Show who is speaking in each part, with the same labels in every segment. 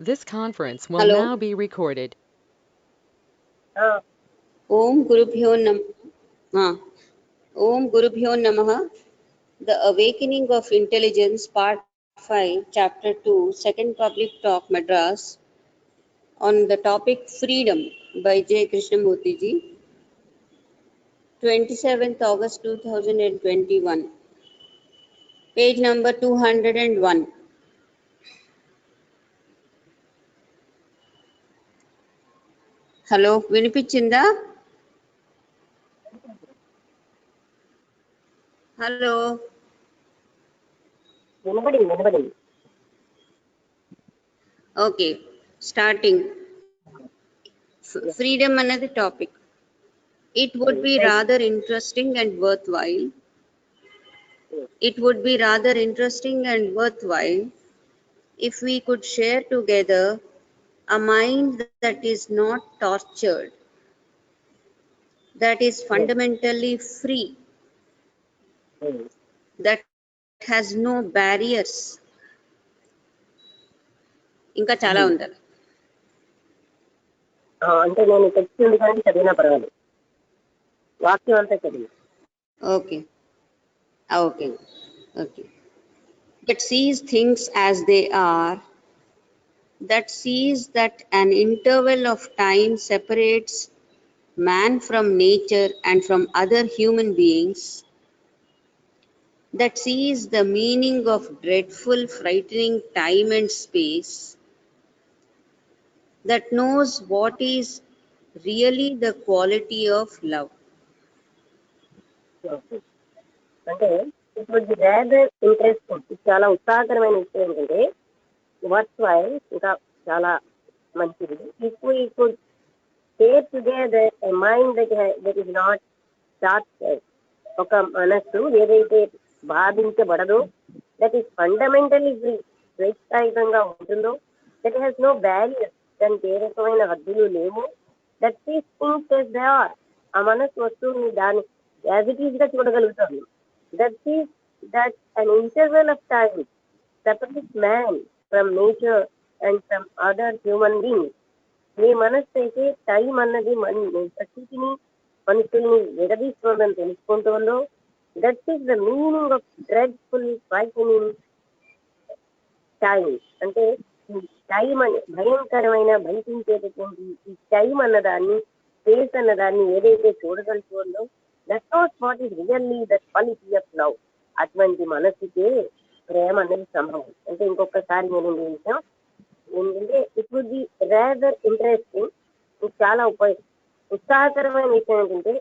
Speaker 1: This conference will
Speaker 2: Hello.
Speaker 1: now be recorded.
Speaker 2: Om Gurubhyo Nam. Om Gurubhyo Namaha. The Awakening of Intelligence, Part 5, Chapter 2, Second Public Talk, Madras, on the topic Freedom by J. Krishnamurti ji, 27th August 2021. Page number 201. Hello వినిపించిందా? Hello
Speaker 3: వినబడింది.
Speaker 2: Okay, starting. Freedom అన్నది topic. It would be rather interesting and worthwhile. It would be rather interesting and worthwhile if we could share together a mind that is not tortured, that is fundamentally free, that has no barriers. ఇంకా చాలా ఉండాలి.
Speaker 3: అంటే నేను text ఉంది కానీ చదివినా పర్వాలేదు, వాక్యం అంతా చదివి.
Speaker 2: Okay okay okay. That sees things as they are, that sees that an interval of time separates man from nature and from other human beings, that sees the meaning of dreadful, frightening time and space, that knows what is really the quality of love.
Speaker 3: అంటే it would be rather interesting. ఇది చాలా ఉత్సాహకరమైన విషయం ఏంటంటే worth while, ఇంకా చాలా మంచిది. If we could share together a mind that is not tortured, ఒక మనస్సు ఏదైతే బాధించబడదో, దట్ ఈస్ ఫండమెంటలీ ఫ్రీ, స్వేచ్ఛాయుతంగా ఉంటుందో, దట్ హ్యాస్ నో బ్యారియర్, దానికి ఏ రకమైన హద్దులు లేవు. That is things as they are, ఆ మనస్సు వస్తువుని దాని యాజ్ ఇట్ ఈస్ గా చూడగలుగుతాను. That is that an interval of time separates man from nature and from other human beings. మీ మనస్సు అయితే టైం అన్నది ప్రకృతిని మనుషుల్ని విడదీసుకోవడం తెలుసుకుంటుందో, that is the meaning of dreadful frightening time. అంటే ఈ టైం అని భయంకరమైన భయపించేటటువంటి ఈ టైం అన్నదాన్ని, స్పేస్ అన్నదాన్ని ఏదైతే చూడగలుగుతుందో, that was what is really the quality of love. అటువంటి మనసుకే ప్రేమ అనేది సంభవం. అంటే ఇంకొకసారి నేను విషయం ఏంటంటే it would be rather interesting, చాలా ఉత్సాహకరమైన విషయం ఏంటంటే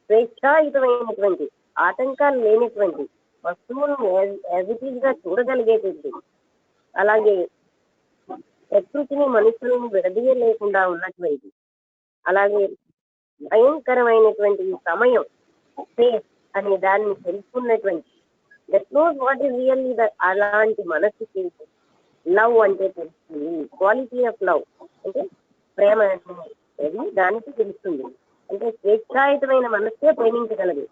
Speaker 3: స్వేచ్ఛాయుతమైనటువంటి, ఆటంకాలు లేనటువంటి వస్తువులను యాజ్ ఇట్ ఈస్ గా చూడగలిగేటువంటి, అలాగే ప్రకృతిని మనుషులను విడదీయలేకుండా ఉన్నటువంటి, అలాగే భయంకరమైనటువంటి సమయం, స్పేస్ అనే దాన్ని తెలుసుకున్నటువంటి, that knows what is really అలాంటి మనసుకి లవ్ అంటే తెలుస్తుంది. క్వాలిటీ ఆఫ్ లవ్ అంటే ప్రేమ అనేది దానికి తెలుస్తుంది. అంటే స్వేచ్ఛాయుతమైన మనస్సే ప్రేమించగలదు.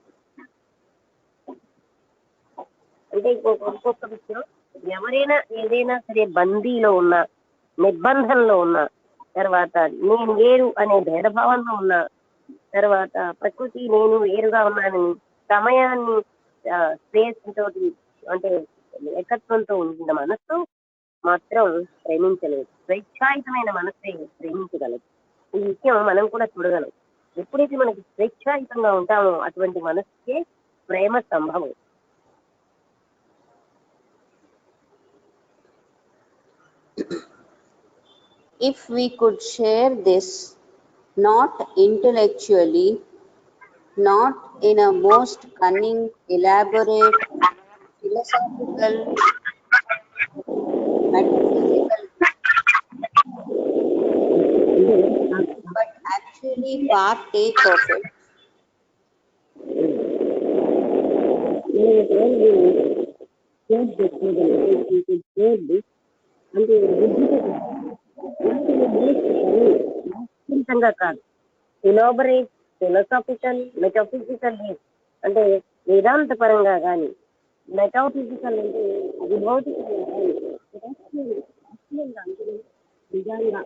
Speaker 3: అంటే ఇంకొక విషయం, ఎవరైనా ఏదైనా సరే బందీలో ఉన్న, నిర్బంధంలో ఉన్న తర్వాత, నేను వేరు అనే భేదభావంలో ఉన్న తర్వాత, ప్రకృతి నేను వేరుగా ఉన్నానని సమయాన్ని స్పేస్ తోటి అంటే ఏకత్వంతో ఉన్న మనస్సు మాత్రం ప్రేమించలేదు. స్వేచ్ఛాయుతమైన మనస్సే ప్రేమించగలదు. ఈ విషయం మనం కూడా చూడగలం. ఎప్పుడైతే మనకి స్వేచ్ఛాయుతంగా ఉంటామో అటువంటి మనస్సుకే ప్రేమ సంభవం.
Speaker 2: If we could share this, not intellectually, not in a most cunning, elaborate, philosophical, metaphysical, but actually partake of it,
Speaker 3: అంటే బుద్ధిగా కాదు, ఎలాబరేట్, ఫిలాసాఫికల్, మెటాఫిజికల్, అంటే వేదాంత పరంగా కానీ, మెటాఫిజికల్ అంటే విభౌతికంగా కానీ, నిజంగా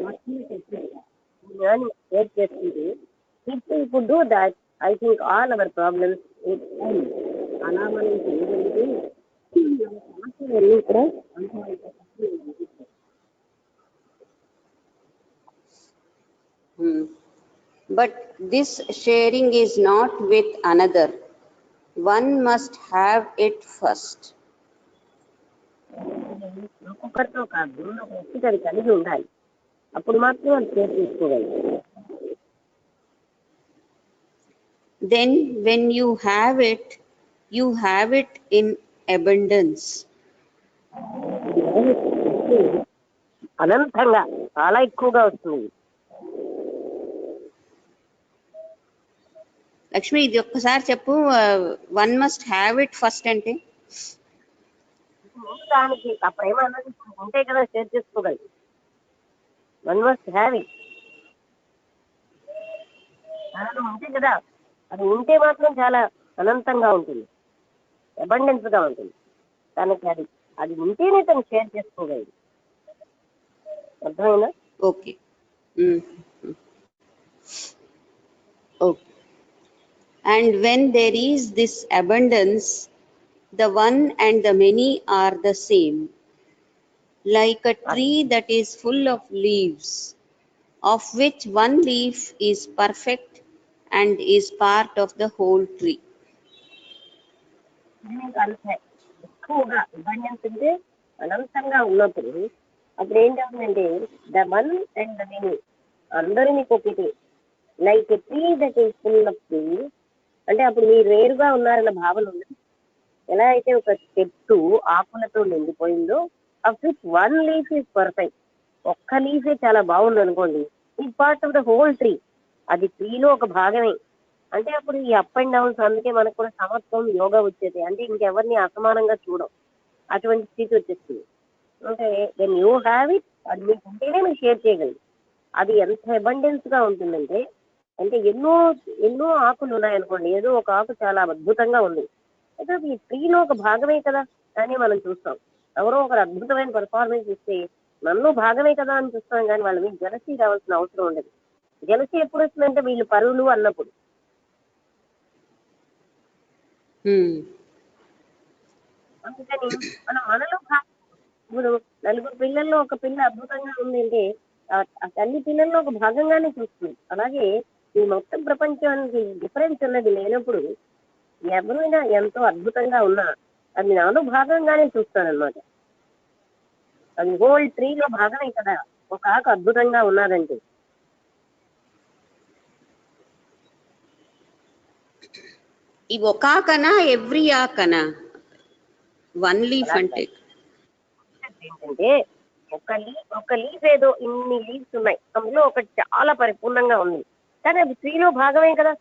Speaker 3: ఆత్మీయ శక్తి జ్ఞానం షేర్ చేస్తుంది. If we do that, I think all our problems would end. అలా మనం చేయగలిగితే మన సమస్యలన్నీ కూడా అంతమైపోతాయి.
Speaker 2: But this sharing is not with another. One must have it first.
Speaker 3: ఒక్కొక్కరితో కాదు, ఒక వ్యక్తికి అది కలిగి ఉండాలి. అప్పుడు మాత్రం అది షేర్ చేసుకోగలరు.
Speaker 2: Then when you have it in abundance.
Speaker 3: అనంతంగా చాలా ఎక్కువగా వస్తుంది.
Speaker 2: లక్ష్మి ఇది ఒక్కసారి చెప్పు, one must have it first అంటే
Speaker 3: దానికి ఆ ప్రేమ అన్నది ఉంటే కదా షేర్ చేసుకోగలరు. వన్ మస్ట్ హ్యావ్ ఇట్, అది ఉంటే కదా, అది ఉంటే మాత్రం చాలా అనంతంగా ఉంటుంది, అబండెన్స్ గా ఉంటుంది. తనకి అది అది ఉంటేనే తను షేర్ చేసుకోగలదు. అర్థమైందా?
Speaker 2: Okay. Okay. And when there is this abundance, the one and the many are the same. Like a tree that is full of leaves, of which one leaf is perfect and is part of the whole tree.
Speaker 3: అంతే, ఎక్కువగా abundance అంటే అనంతంగా ఉన్నప్పుడు అప్పుడు ఏంటంటే the one and the many అందరూ మీకు ఒకటి. Like tree that is full of trees అంటే అప్పుడు మీరు వేరుగా ఉన్నారన్న భావన ఉంది. ఎలా అయితే ఒక చెట్టు ఆకులతో నిండిపోయిందో of which one leaf is perfect, ఒక్క లీఫే చాలా బాగుంది అనుకోండి, ఈ part of the whole tree, అది ట్రీలో ఒక భాగమే. అంటే అప్పుడు ఈ అప్ అండ్ డౌన్స్, అందుకే మనకు కూడా సమత్వం యోగా వచ్చేది. అంటే ఇంకెవరిని అసమానంగా చూడం, అటువంటి స్థితి వచ్చేస్తుంది. అంటే దెన్ యూ హ్యావ్ ఇట్, అది మీకు ఉంటేనే మీరు షేర్ చేయగలరు. అది ఎంత అబండెన్స్ గా ఉంటుందంటే, అంటే ఎన్నో ఎన్నో ఆకులు ఉన్నాయనుకోండి, ఏదో ఒక ఆకు చాలా అద్భుతంగా ఉంది, అయితే అది ట్రీలో ఒక భాగమే కదా అని మనం చూస్తాం. ఎవరో ఒకరు అద్భుతమైన పర్ఫార్మెన్స్ ఇస్తే నన్ను భాగమే కదా అని చూస్తాం, కానీ వాళ్ళ మీద జలసీ రావాల్సిన అవసరం ఉండదు. జలసీ ఎప్పుడు వస్తుందంటే వీళ్ళు పరువులు అన్నప్పుడు. అందుకని మనం మనలో ఇప్పుడు నలుగురు పిల్లల్లో ఒక పిల్ల అద్భుతంగా ఉంది అంటే ఆ తల్లి పిల్లల్లో ఒక భాగంగానే చూస్తుంది. అలాగే ఈ మొత్తం ప్రపంచానికి డిఫరెన్స్ అన్నది లేనప్పుడు ఎవరైనా ఎంతో అద్భుతంగా ఉన్నా అది నాలో భాగంగానే చూస్తానన్నమాట. అది హోల్ ట్రీలో భాగమే కదా ఒక ఆకు అద్భుతంగా ఉన్నదంటే.
Speaker 2: ఈ ఒక ఆకనా ఎవ్రీ ఆకనా వన్ లీఫ్ అంటే?
Speaker 3: ఏంటంటే ఒక లీఫ్ ఏదో ఇన్ని లీవ్స్ ఉన్నాయి, అందులో ఒకటి చాలా పరిపూర్ణంగా ఉంది, కానీ అది ట్రీలో భాగమే కదా,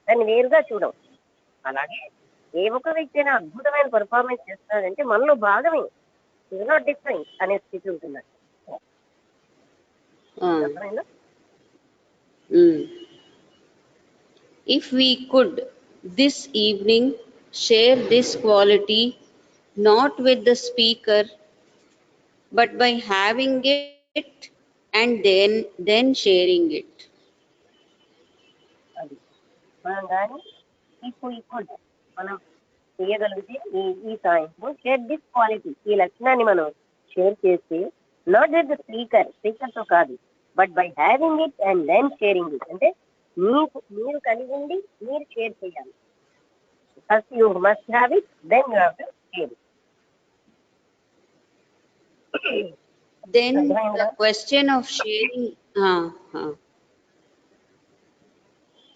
Speaker 3: దాన్ని వేరుగా చూడం. అలాగే ఏ ఒక్క వ్యక్తి అయినా అద్భుతమైన పర్ఫార్మెన్స్ చేస్తున్నాడంటే మనలో భాగమే, ఇస్ నాట్ డిఫరెంట్ అనే స్థితి ఉంటుంది.
Speaker 2: If we could this evening share this quality not with the speaker but by having it and then sharing it.
Speaker 3: అది మనం కానీ ఇప్పుడు మనం చేయగలిగితే ఈ సాయంత్రం షేర్ దిస్ క్వాలిటీ, ఈ లక్షణాన్ని మనం షేర్ చేసి నాట్ విత్ ద స్పీకర్తో కాదు, but by having it and then sharing it, అంటే మీరు కలిగి ఉండి మీరు షేర్ చేయాలి. First you must have it, then you have to share it.
Speaker 2: Then the question of sharing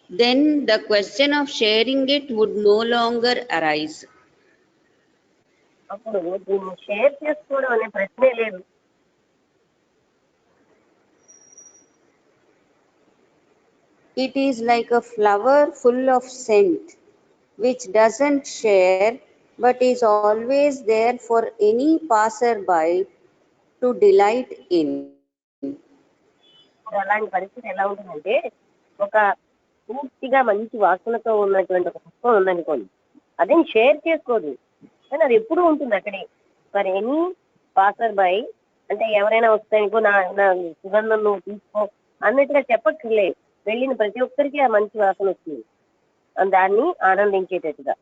Speaker 2: then the question of sharing it would no longer arise.
Speaker 3: అప్పుడు దీన్ని share చేసుకోవడం అనే ప్రశ్నే లేదు.
Speaker 2: It is like a flower full of scent which doesn't share but is always there for any passerby to delight in.
Speaker 3: అలాంటి పరిస్థితి ఎలా ఉంటుందంటే, ఒక పూర్తిగా మంచి వాసనతో ఉన్నటువంటి ఒక పుష్పం ఉందనుకోండి, అదేం షేర్ చేసుకోదు, కానీ అది ఎప్పుడు ఉంటుంది అక్కడే, ఫర్ ఎనీ పాసర్ బై అంటే ఎవరైనా వస్తే ఇంకో నా నా సుగంధం నువ్వు తీసుకో అన్నట్టుగా చెప్పక్కర్లేదు. వెళ్ళిన ప్రతి ఒక్కరికి ఆ మంచి వాసన వస్తుంది, దాన్ని ఆనందించేటట్టుగా.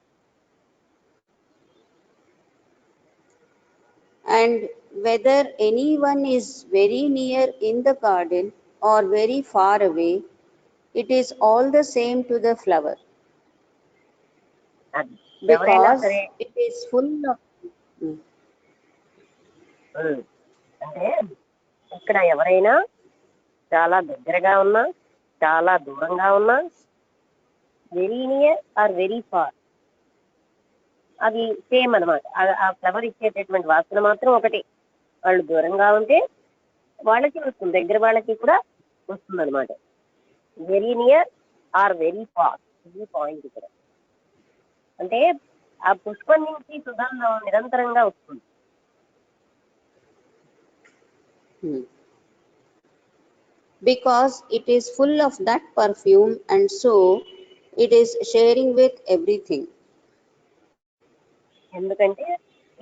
Speaker 2: And whether anyone is very near in the garden or very far away, it is all the same to the flower
Speaker 3: అది ఎవరైనా
Speaker 2: because
Speaker 3: సరే.
Speaker 2: it is full of. Hmm.
Speaker 3: అంటే ఇక్కడ ఎవరైనా చాలా దగ్గరగా ఉన్నా చాలా దూరంగా ఉన్నా, very near or very far, అది సేమ్ అనమాట. ఆ ఫ్లవర్ ఇచ్చేటటువంటి వాసన మాత్రం ఒకటి. వాళ్ళు దూరంగా ఉంటే వాళ్ళకి వస్తుంది, దగ్గర వాళ్ళకి కూడా వస్తుంది అనమాట. Very near or very far, ఇది పాయింట్ ఇక్కడ. అంటే ఆ పుష్పం నుంచి సుగంధం నిరంతరంగా వస్తుంది.
Speaker 2: Because it is full of that perfume and so it is sharing with everything.
Speaker 3: ఎందుకంటే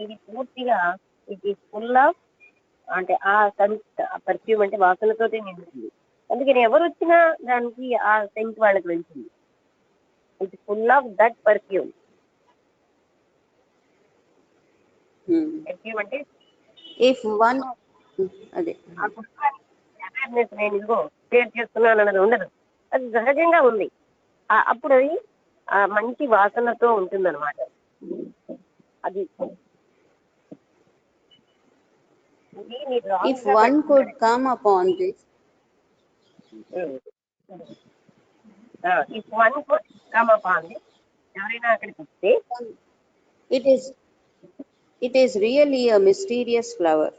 Speaker 3: ఇది పూర్తిగా ఇట్ ఈస్ ఫుల్ ఆఫ్, అంటే ఆ సెంట్, ఆ పర్ఫ్యూమ్ అంటే వాసనతోటే నిండుతుంది. అందుకని ఎవరు వచ్చినా దానికి ఆ సెంట్ వాళ్ళకి వెళ్తుంది. It full of that perfume. Perfume అంటే
Speaker 2: If one అదే
Speaker 3: ఆ పుష్పానికి అవేర్నెస్, నేను ఇదిగో షేర్ చేస్తున్నాను అన్నది ఉండదు, అది సహజంగా ఉంది. అప్పుడు అది ఆ మంచి వాసనతో ఉంటుంది అనమాట. అది
Speaker 2: if one could come upon this,
Speaker 3: if one could come upon this, ఎవరైనా అక్కడికి వస్తే
Speaker 2: it is really a mysterious flower.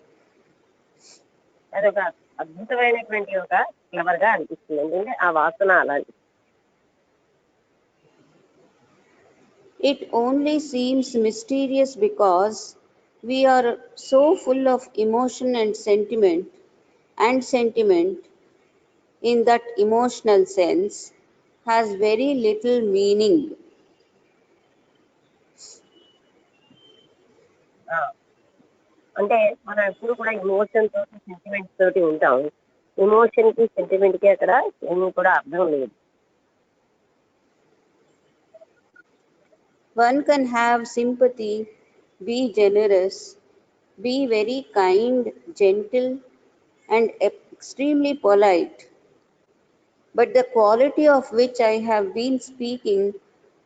Speaker 3: అదొక అద్భుతమైనటువంటి ఒక ఫ్లవర్ గా అనిపిస్తుంది. ఎందుకంటే ఆ వాసన అలాంటి.
Speaker 2: It only seems mysterious because we are so full of emotion and sentiment in that emotional sense has very little meaning.
Speaker 3: అంటే మనం ఎప్పుడు కూడా ఎమోషన్ తోటి సెంటిమెంట్ తోటి ఉంటాం. ఎమోషన్ కి సెంటిమెంట్ కి అక్కడ ఏమీ కూడా అర్థం లేదు.
Speaker 2: One can have sympathy, be generous, be very kind, gentle, and extremely polite. But the quality of which I have been speaking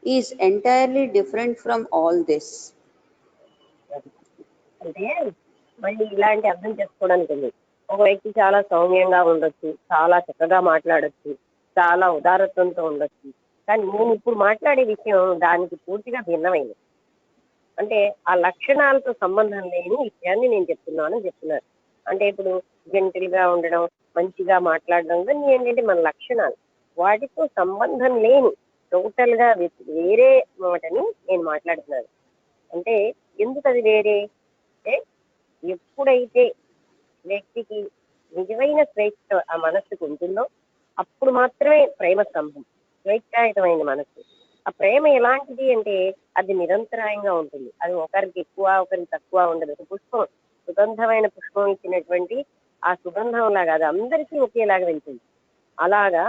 Speaker 2: is entirely different from all this.
Speaker 3: అంటే మళ్ళీ ఇలాంటి అర్థం చేసుకోవడానికి ఉంది. ఒక వ్యక్తి చాలా సౌమ్యంగా ఉండొచ్చు, చాలా చక్కగా మాట్లాడొచ్చు, చాలా ఉదారత్వంతో ఉండొచ్చు. కానీ నేను ఇప్పుడు మాట్లాడే విషయం దానికి పూర్తిగా భిన్నమైనది. అంటే ఆ లక్షణాలతో సంబంధం లేని విషయాన్ని నేను చెప్తున్నారు. అంటే ఇప్పుడు జెంటిల్ గా ఉండడం, మంచిగా మాట్లాడడం, ఇవన్నీ ఏంటంటే మన లక్షణాలు. వాటితో సంబంధం లేని టోటల్ గా వేరే మాటని నేను మాట్లాడుతున్నాను. అంటే ఎందుకు అది వేరే అంటే, ఎప్పుడైతే వ్యక్తికి నిజమైన స్వేచ్ఛ ఆ మనస్సుకు ఉంటుందో అప్పుడు మాత్రమే ప్రేమ స్తంభం, స్వేచ్ఛాయుతమైన మనస్సు. ఆ ప్రేమ ఎలాంటిది అంటే అది నిరంతరాయంగా ఉంటుంది. అది ఒకరికి ఎక్కువ ఒకరికి తక్కువ ఉండదు. పుష్పం, సుగంధమైన పుష్పం ఇచ్చినటువంటి ఆ సుగంధం లాగా అది అందరికీ ఒకేలాగా వెళ్తుంది. అలాగా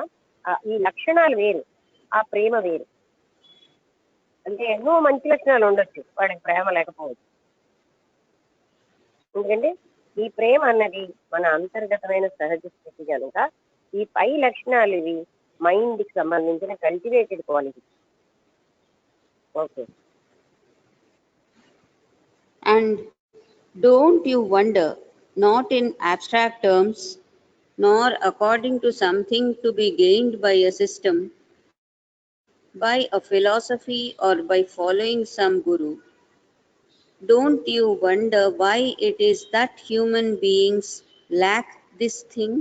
Speaker 3: ఈ లక్షణాలు వేరు, ఆ ప్రేమ వేరు. అంటే ఎన్నో మంచి లక్షణాలు ఉండొచ్చు, వాడికి ప్రేమ లేకపోవచ్చు. ఎందుకంటే ఈ ప్రేమ అన్నది మన అంతర్గతమైన సహజ స్థితి కనుక ఈ పై లక్షణాలు ఇవి మైండ్ కి సంబంధించిన cultivated quality. Okay.
Speaker 2: And don't you wonder, not in abstract terms, nor according to something to be gained by a system, by a philosophy, or by following some guru, don't you wonder why it is that human beings lack this thing?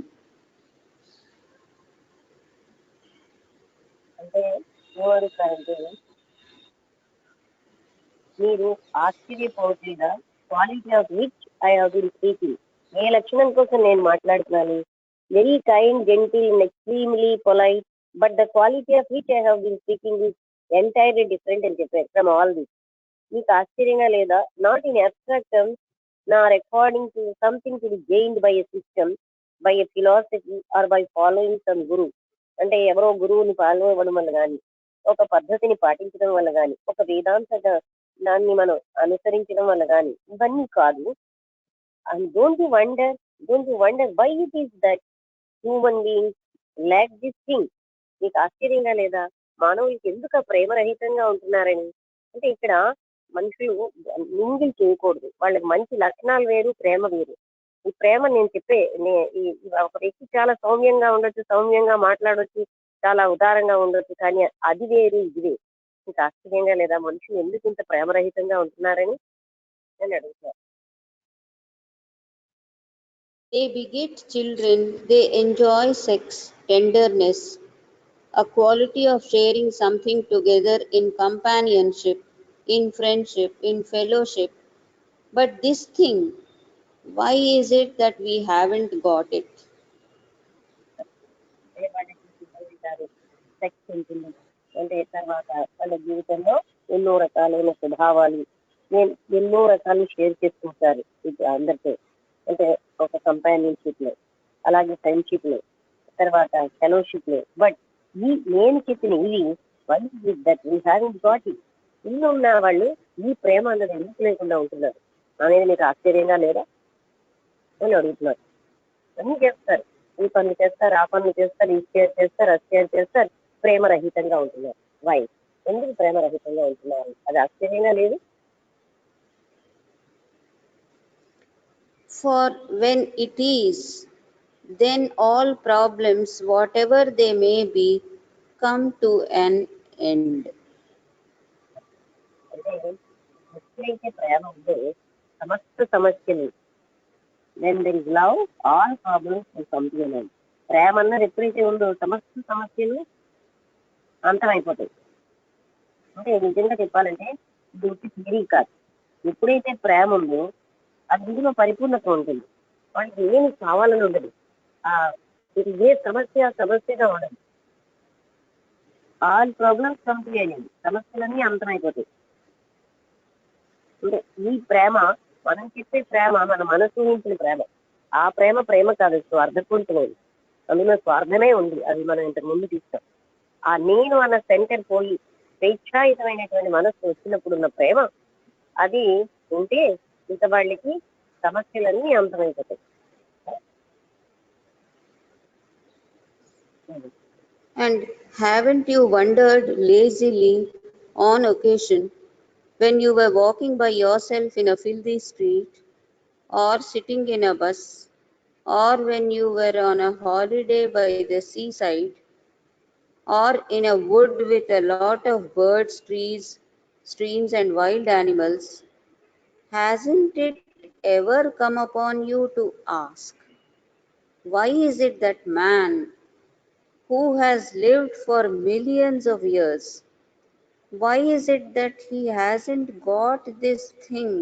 Speaker 3: అంటే ఏమడుగుతారంటే, మీరు ఆశ్చర్యపోతుందా quality of which I have been speaking, ఏ లక్షణం కోసం నేను మాట్లాడుతున్నాను. Very kind, gentle and extremely polite, but the quality of which I have been speaking is entirely different అని చెప్పారు ఫ్రమ్ ఆల్ దిస్. మీకు ఆశ్చర్యంగా లేదా? Not in abstract terms, nor according to something to be gained by a system, by a philosophy, or by following some guru. అంటే ఎవరో గురువుని follow అవ్వడం వల్ల కానీ, ఒక పద్ధతిని పాటించడం వల్ల కానీ, ఒక వేదాంత దాన్ని మనం అనుసరించడం వల్ల కానీ, ఇవన్నీ కాదు. And don't you wonder why it is that human beings lack this thing. మీకు ఆశ్చర్యంగా లేదా మానవులకి ఎందుకు ఆ ప్రేమరహితంగా ఉంటున్నారని? అంటే ఇక్కడ మనుషులు మింగిల్ చేయకూడదు. వాళ్ళకి మంచి లక్షణాలు వేరు, ప్రేమ వేరు. ఈ ప్రేమ నేను చెప్పే ఒక వ్యక్తి చాలా సౌమ్యంగా ఉండొచ్చు, సౌమ్యంగా మాట్లాడొచ్చు, చాలా ఉదారంగా ఉండొచ్చు, కానీ అది వేరు, ఇది వేరు. మీకు ఆశ్చర్యంగా లేదా మనుషులు ఎందుకు ఇంత ప్రేమరహితంగా ఉంటున్నారని నేను అడుగుతాను.
Speaker 2: They beget children, they enjoy sex, tenderness, a quality of sharing something together in companionship, in friendship, in fellowship. But this thing, why is it that we haven't got it?
Speaker 3: Sex ఉంటుంది అంటే తర్వాత వాళ్ళ జీవితంలో ఎన్నో రకాలైన స్వభావాలు, ఎన్నో రకాలు షేర్ చేసుకుంటారు అందరితో. అంటే ఒక కంపానియన్షిప్ లో, అలాగే ఫ్రెండ్షిప్ లో, తర్వాత ఫెలోషిప్ లో. బట్ నేను చెప్పిన ఇవి దట్ వీ హావింట్ గాట్ ఇట్. ఇల్లు ఉన్న వాళ్ళు ఈ ప్రేమ అన్నది ఎందుకు లేకుండా ఉంటున్నారు అనేది మీకు ఆశ్చర్యంగా లేదా అని అడుగుతున్నారు. అన్ని చేస్తారు, ఈ పనులు చేస్తారు, ఆ పనులు చేస్తారు, ఈ షేర్ చేస్తారు, అది షేర్ చేస్తారు, ప్రేమరహితంగా ఉంటున్నారు. వై? ఎందుకు ప్రేమరహితంగా ఉంటున్నారు? అది ఆశ్చర్యంగా లేదు?
Speaker 2: For when it is, then all problems, whatever they may be, come to an end.
Speaker 3: అంటే ఎప్పుడైతే ప్రేమ ఉందో సమస్త సమస్యలు, when there is love all problems will come to an end. ప్రేమ అన్నది ఎప్పుడైతే ఉందో సమస్త సమస్యలు అంతమైపోతాయి. అంటే నిజంగా చెప్పాలంటే ఇది వచ్చి థియరీ కాదు. ఎప్పుడైతే ప్రేమ ఉందో అది ఇందులో పరిపూర్ణత ఉంటుంది. వాళ్ళకి ఏమి కావాలని ఉండదు. ఇది ఏ సమస్యగా ఉండదు. All problems come to an end. సమస్యలన్నీ అంతమైపోతాయి. అంటే ఈ ప్రేమ, మనం చెప్పే ప్రేమ, మన మనసు ఊహించిన ప్రేమ. ఆ ప్రేమ కాదు, స్వార్థపూరితమైంది. అందులో స్వార్థమే ఉంది. అది మనం ఇంతకు ముందు తీస్తాం. ఆ నేను అన్న సెంటర్ పోయి స్వేచ్ఛాయుతమైనటువంటి మనస్సు వచ్చినప్పుడు ఉన్న ప్రేమ, అది ఉంటే ఇంత వాళ్ళకి సమస్యలన్నీ అంతమైపోతాయి.
Speaker 2: And haven't you wondered lazily on occasion when you were walking by yourself in a filthy street, or sitting in a bus, or when you were on a holiday by the seaside, or in a wood with a lot of birds, trees, streams, and wild animals, hasn't it ever come upon you to ask, why is it that man, who has lived for millions of years, why is it that he hasn't got this thing,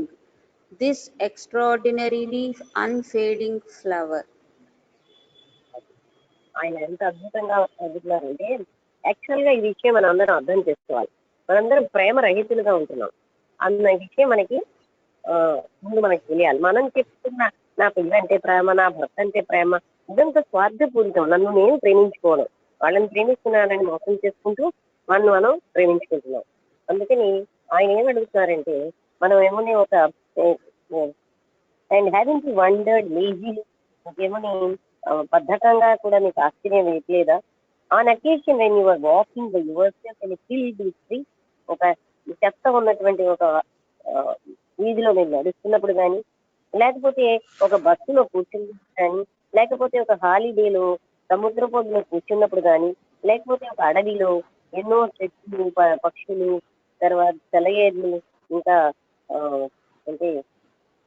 Speaker 2: this extraordinarily unfading flower?
Speaker 3: ఆయన ఎంత అద్భుతంగా అడుగుతున్నారంటే, actual గా ఈ విషయం మనం అందరం అర్థం చేసుకోవాలి. మనందరం ప్రేమ రహితులుగా ఉంటున్నాం అన్న విషయం మనకి ముందు మనకి తెలియాలి. మనం చెప్తున్న నా పిల్ల అంటే ప్రేమ, నా భర్త అంటే ప్రేమ, ఇదంతా స్వార్థపూరితం. నన్ను నేను ప్రేమించుకోవడం, వాళ్ళని ప్రేమిస్తున్నానని మోసం చేసుకుంటూ మనం ప్రేమించుకుంటున్నాం. అందుకని ఆయన ఏం అడుగుతున్నారంటే, మనం ఏమని ఒక and having to wondered lazy, ఏమని బద్ధకంగా కూడా మీకు ఆశ్చర్యం వేయట్లేదా? On occasion when your walking by yourself in field street, ఒక చెత్త ఉన్నటువంటి ఒక వీధిలో మీరు నడుస్తున్నప్పుడు కానీ, లేకపోతే ఒక బస్సులో కూర్చున్నప్పుడు కానీ, లేకపోతే ఒక హాలిడేలో సముద్ర పొద్దులో కూర్చున్నప్పుడు కానీ, లేకపోతే ఒక అడవిలో ఎన్నో చెట్లు, పక్షులు, తర్వాత సెలయేర్లు, ఇంకా అంటే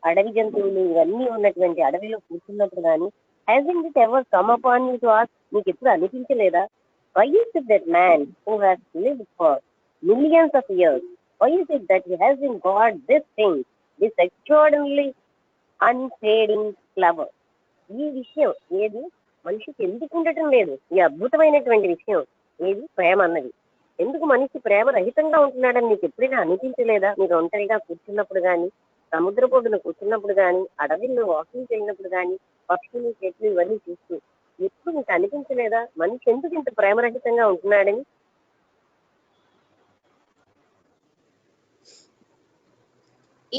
Speaker 3: అడవి జంతువులు ఇవన్నీ ఉన్నటువంటి అడవిలో కూర్చున్నప్పుడు కానీ, hasn't it ever come upon you to ask, మీకు ఎప్పుడు అనిపించలేదా, why is it that man who has lived for millions of years, why is it that he hasn't got this thing, this extraordinarily unfading flower? ఈ విషయం ఏది మనిషికి ఎందుకు ఉండటం లేదు? ఈ అద్భుతమైనటువంటి విషయం ఏది? ప్రేమ అన్నది. ఎందుకు మనిషి ప్రేమ రహితంగా ఉంటున్నాడని మీకు ఎప్పుడైనా అనిపించలేదా? మీరు ఒంటరిగా కూర్చున్నప్పుడు కానీ, సముద్ర పొడ్డున కూర్చున్నప్పుడు కానీ, అడవిలో వాకింగ్కి వెళ్ళినప్పుడు కానీ, పక్షులు చెట్లు ఇవన్నీ చూస్తూ ఎప్పుడు మీకు అనిపించలేదా మనిషి ఎందుకు ఇంత ప్రేమరహితంగా ఉంటున్నాడని?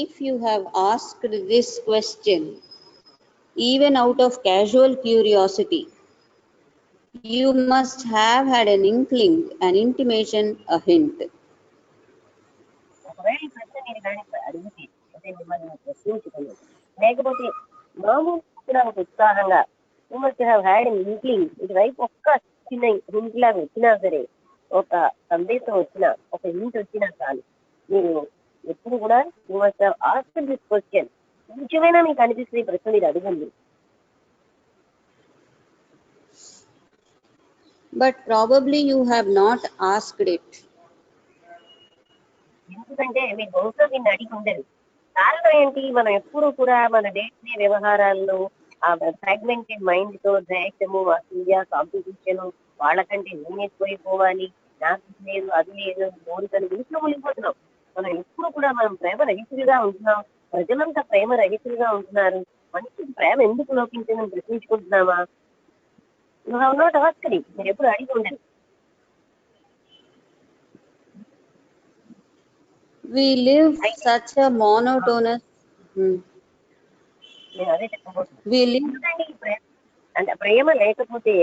Speaker 2: If you have asked this question, even out of casual curiosity, you must have had an inkling, an intimation, a hint.
Speaker 3: ఒకవేళ ఈ ప్రశ్న నేను కానీ అడిగితే అంటే మిమ్మల్ని ప్రశ్నించుకున్నాను, లేకపోతే మామూలు కూడా ఒక ఉత్సాహంగా you must have had an inkling, ఇటువైపు ఒక్క చిన్న హింట్ లాగా వచ్చినా సరే, ఒక సందేశం వచ్చినా, ఒక హింట్ వచ్చినా చాలు, మీరు ఎప్పుడు కూడా you must have asked this question. కొంచెమైనా మీకు అనిపిస్తుంది ఈ ప్రశ్న మీరు అడిగింది.
Speaker 2: But probably you have not asked it.
Speaker 3: ఎందుకంటే మీరు బహుశా దీన్ని అడిగి ఉండరు. కారణం ఏంటి? మనం ఎప్పుడు కూడా మన డే టు డే వ్యవహారాల్లో ఆ ఫ్రాగ్మెంటెడ్ మైండ్ తో దేశము, అసూయ, కాంపిటీషన్, వాళ్ళకంటే నేను ఎక్కువైపోవాలి, నాకు ఇది లేదు అది లేదు, కోరికలు వీటిలో మునిగిపోతున్నాం. మనం ఎప్పుడు కూడా మనం ప్రేమ రహితులుగా ఉంటున్నాం. ప్రజలంతా ప్రేమ రహితులుగా ఉంటున్నారు. మనిషికి ప్రేమ ఎందుకు లోపించిందని ప్రశ్నించుకుంటున్నామా? You have not asked it. మీరు ఎప్పుడు అడిగి ఉండరు.
Speaker 2: We live such a monotonous.
Speaker 3: నేను అదే చెప్పబోతున్నాను.
Speaker 2: We live.
Speaker 3: ఎందుకంటే ఈ ప్రేమ అంటే ప్రేమ లేకపోతే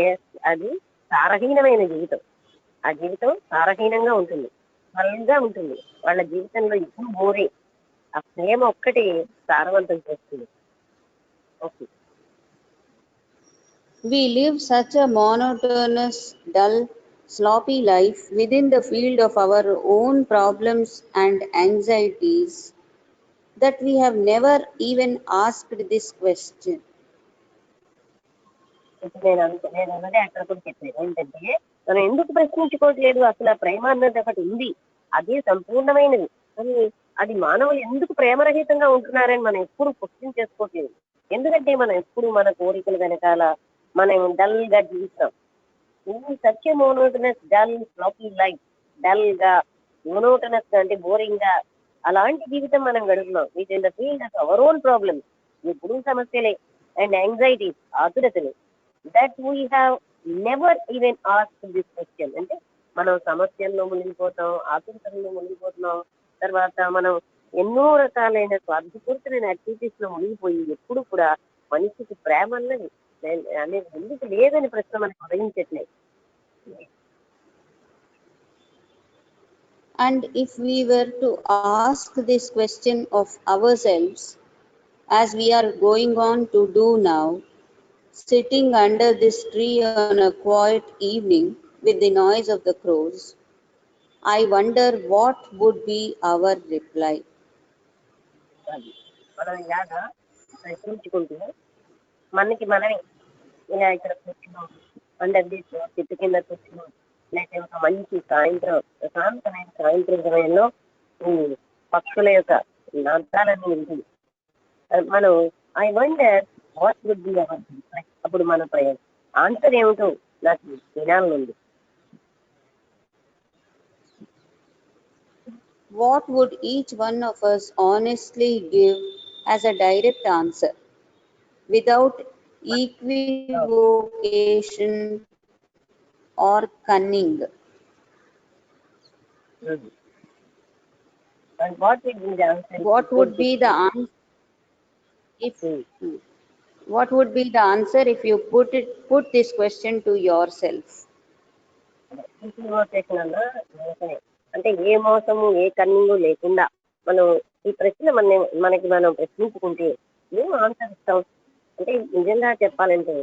Speaker 3: అది సారహీనమైన జీవితం. ఆ జీవితం సారహీనంగా ఉంటుంది, బలంగా ఉంటుంది. వాళ్ళ జీవితంలో ఇప్పుడు బోరే. ఆ ప్రేమ ఒక్కటి సారవంతం చేస్తుంది. Okay.
Speaker 2: We live such a monotonous, dull, sloppy life within the field of our own problems and anxieties that we have never even asked this question.
Speaker 3: ఇప్పుడు నేను అన్నదే అక్కడ కూడా చెప్పేది ఏంటంటే, మనం ఎందుకు ప్రశ్నించుకోవట్లేదు? అసలు ఆ ప్రేమ అన్నది ఒకటి ఉంది, అదే సంపూర్ణమైనది. కానీ అది మానవులు ఎందుకు ప్రేమరహితంగా ఉంటున్నారని మనం ఎప్పుడు క్వశ్చన్ చేసుకోవట్లేదు. ఎందుకంటే మనం ఎప్పుడు మన కోరికలు వెనకాల మనం డల్ గా జీవిస్తాం. సత్య monotonous dull floppy life, dull గా మోనోటనస్ అంటే బోరింగ్ గా అలాంటి జీవితం మనం గడుపుతున్నాం. Within the field of our own problems, ఎప్పుడు సమస్యలే అండ్ యాంగ్జైటీస్, ఆతురతలు, that we have never even asked this question. అంటే మనం సమస్యల్లో మునిగిపోతాం, ఆతురతల్లో మునిగిపోతున్నాం. తర్వాత మనం ఎన్నో రకాలైన స్వార్థపూరితమైన యాక్టివిటీస్ లో మునిగిపోయి ఎప్పుడు కూడా మనిషికి ప్రేమ అన్నది అనేది ఎందుకు లేదని ప్రశ్న మనకు ఉదయించట్లేదు.
Speaker 2: And if we were to ask this question of ourselves, as we are going on to do now, sitting under this tree on a quiet evening with the noise of the crows, I wonder what would be our reply.
Speaker 3: అది మనం ఇలాగా ప్రశ్నించుకుంటూ మనకి మనమే ఇలా ఇక్కడ కూర్చున్నాం, under this చెట్టు కింద కూర్చున్నాం, లేకపోతే ఒక మంచి సాయంత్రం ప్రశాంతమైన సాయంత్రం సమయంలో ఈ పక్షుల యొక్క నాదాలన్నీ ఉంటుంది. మనం I wonder what would be our, అప్పుడు మన ఆన్సర్ ఏమిటో నాకు వినాలనుంది.
Speaker 2: What would each one of us honestly give as a direct answer, without equivocation or cunning?
Speaker 3: And what would be the answer?
Speaker 2: What would be the answer if what would be the answer if you put this question to yourself?
Speaker 3: అంటే ఏ మోసము ఏ cunning లేకుండా మనం ఈ ప్రశ్న మనకి మనం ప్రశ్నించుకుంటే ఏం answer ఇస్తాం? అంటే నిజంగా చెప్పాలంటే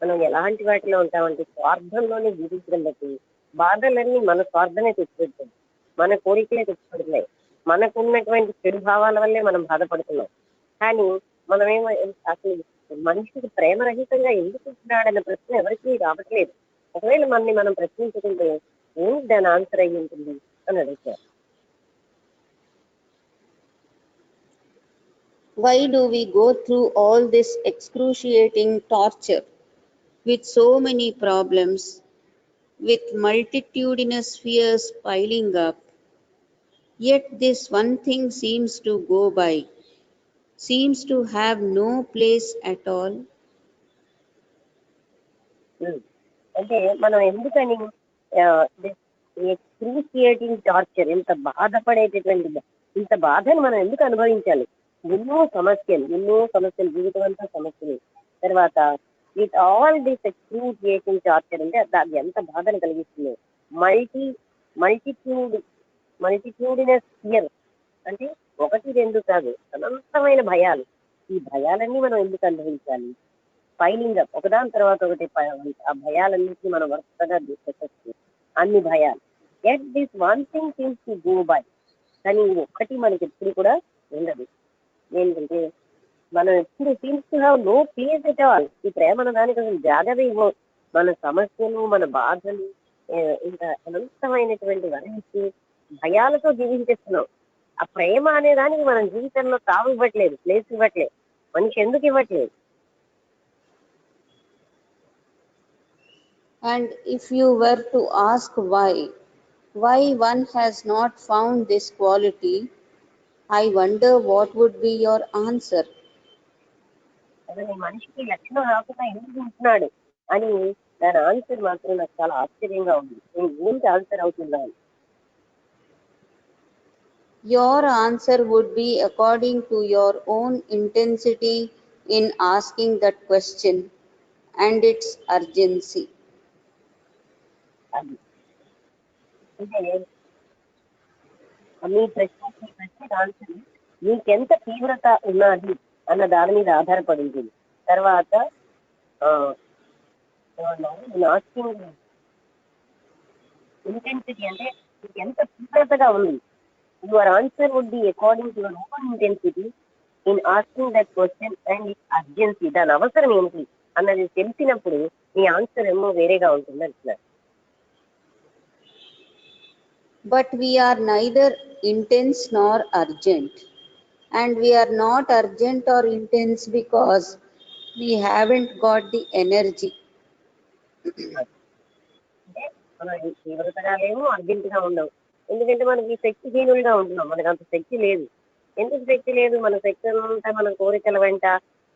Speaker 3: మనం ఎలాంటి వాటిలో ఉంటామంటే స్వార్థంలోనే జీవించడం బట్టి బాధలన్నీ మన స్వార్థమే తెచ్చిపెడుతుంది, మన కోరికలే తెచ్చిపెడుతున్నాయి, మనకున్నటువంటి చెడు భావాల వల్లే మనం బాధపడుతున్నాం. కానీ మనమేమో అసలు మనిషికి ప్రేమరహితంగా ఎందుకు ఉంటున్నాడన్న ప్రశ్న ఎవరికీ రావట్లేదు. ఒకవేళ మనని మనం ప్రశ్నించుకుంటే ఏం దాని ఆన్సర్ అయ్యి ఉంటుంది అని అడుగుతారు.
Speaker 2: Why do we go through all this excruciating torture with so many problems, with multitudinous fears piling up? Yet this one thing seems to go by. seems to have no place at all.
Speaker 3: అంటే మనం ఎందుకని ఎక్స్క్రూసియేటింగ్ torture, ఇంత బాధపడేటటువంటి ఇంత బాధని మనం ఎందుకు అనుభవించాలి? ఎన్నో సమస్యలు జీవితం అంతా సమస్యలు. తర్వాత విత్ ఆల్ దిస్ ఎక్స్క్రూసియేటింగ్ టార్చర్ అంటే అది ఎంత బాధను కలిగిస్తుంది. మల్టిట్యూడినస్ ఫియర్ అంటే ఒకటి రెండు కాదు, అనంతమైన భయాలు. ఈ భయాలన్నీ మనం ఎందుకు అనుభవించాలి? ఫైలింగ్ అప్ ఒకదాని తర్వాత ఒకటి ఆ భయాలన్నింటినీ మనం వరుసగా పెట్టచ్చు, అన్ని భయాలు. At this one thing seems to go by, కానీ ఒక్కటి మనకి ఎప్పుడు కూడా ఉండదు. ఏంటంటే మనం ఎప్పుడు seems to have no place at all. ఈ ప్రేమ అన్న దానికి అసలు జాగ్రత్త ఇవ్వం. మన సమస్యలు, మన బాధలు, ఇంకా అనంతమైనటువంటి వరించి భయాలతో జీవించేస్తున్నాం. ఆ ప్రేమ అనే దానికి మనం జీవితంలో తావు ఇవ్వట్లేదు, ప్లేస్ ఇవ్వట్లేదు. మనిషి ఎందుకు ఇవ్వట్లేదు?
Speaker 2: And if you were to ask why one has not found this quality, I wonder what would be your answer.
Speaker 3: అసలు ఈ మనిషికి లక్షణం రాకుండా ఎందుకు ఉంటున్నాడు అని దాని ఆన్సర్ మాత్రం నాకు చాలా ఆశ్చర్యంగా ఉంది. నేను ఏంటి ఆన్సర్ అవుతుందా అని.
Speaker 2: Your answer would be according to your own intensity in asking that question and its urgency.
Speaker 3: అది అంటే మీ ప్రశ్నకి ఆన్సర్ మీకెంత తీవ్రత ఉన్నది అన్న దాని మీద ఆధారపడి ఉంటుంది. తర్వాత ఆస్కింగ్ ఇంటెన్సిటీ అంటే మీకు ఎంత తీవ్రతగా ఉంది. Your answer would be according to your own intensity in asking that question and it urgency. దాని అవసరం ఏంటి అన్నది తెలిసినప్పుడు మీ ఆన్సర్ ఏమో వేరేగా ఉంటుంది అంటున్నారు.
Speaker 2: But we are neither intense nor urgent. And we are not urgent or intense because we haven't got the energy.
Speaker 3: అంటే మనం తీవ్రతగా లేము, అర్జెంటుగా ఉండవు. ఎందుకంటే మనకి శక్తిహీనులుగా ఉంటున్నాం, మనకు అంత శక్తి లేదు. ఎందుకు శక్తి లేదు? మన శక్తి అంతా మన కోరికల వెంట,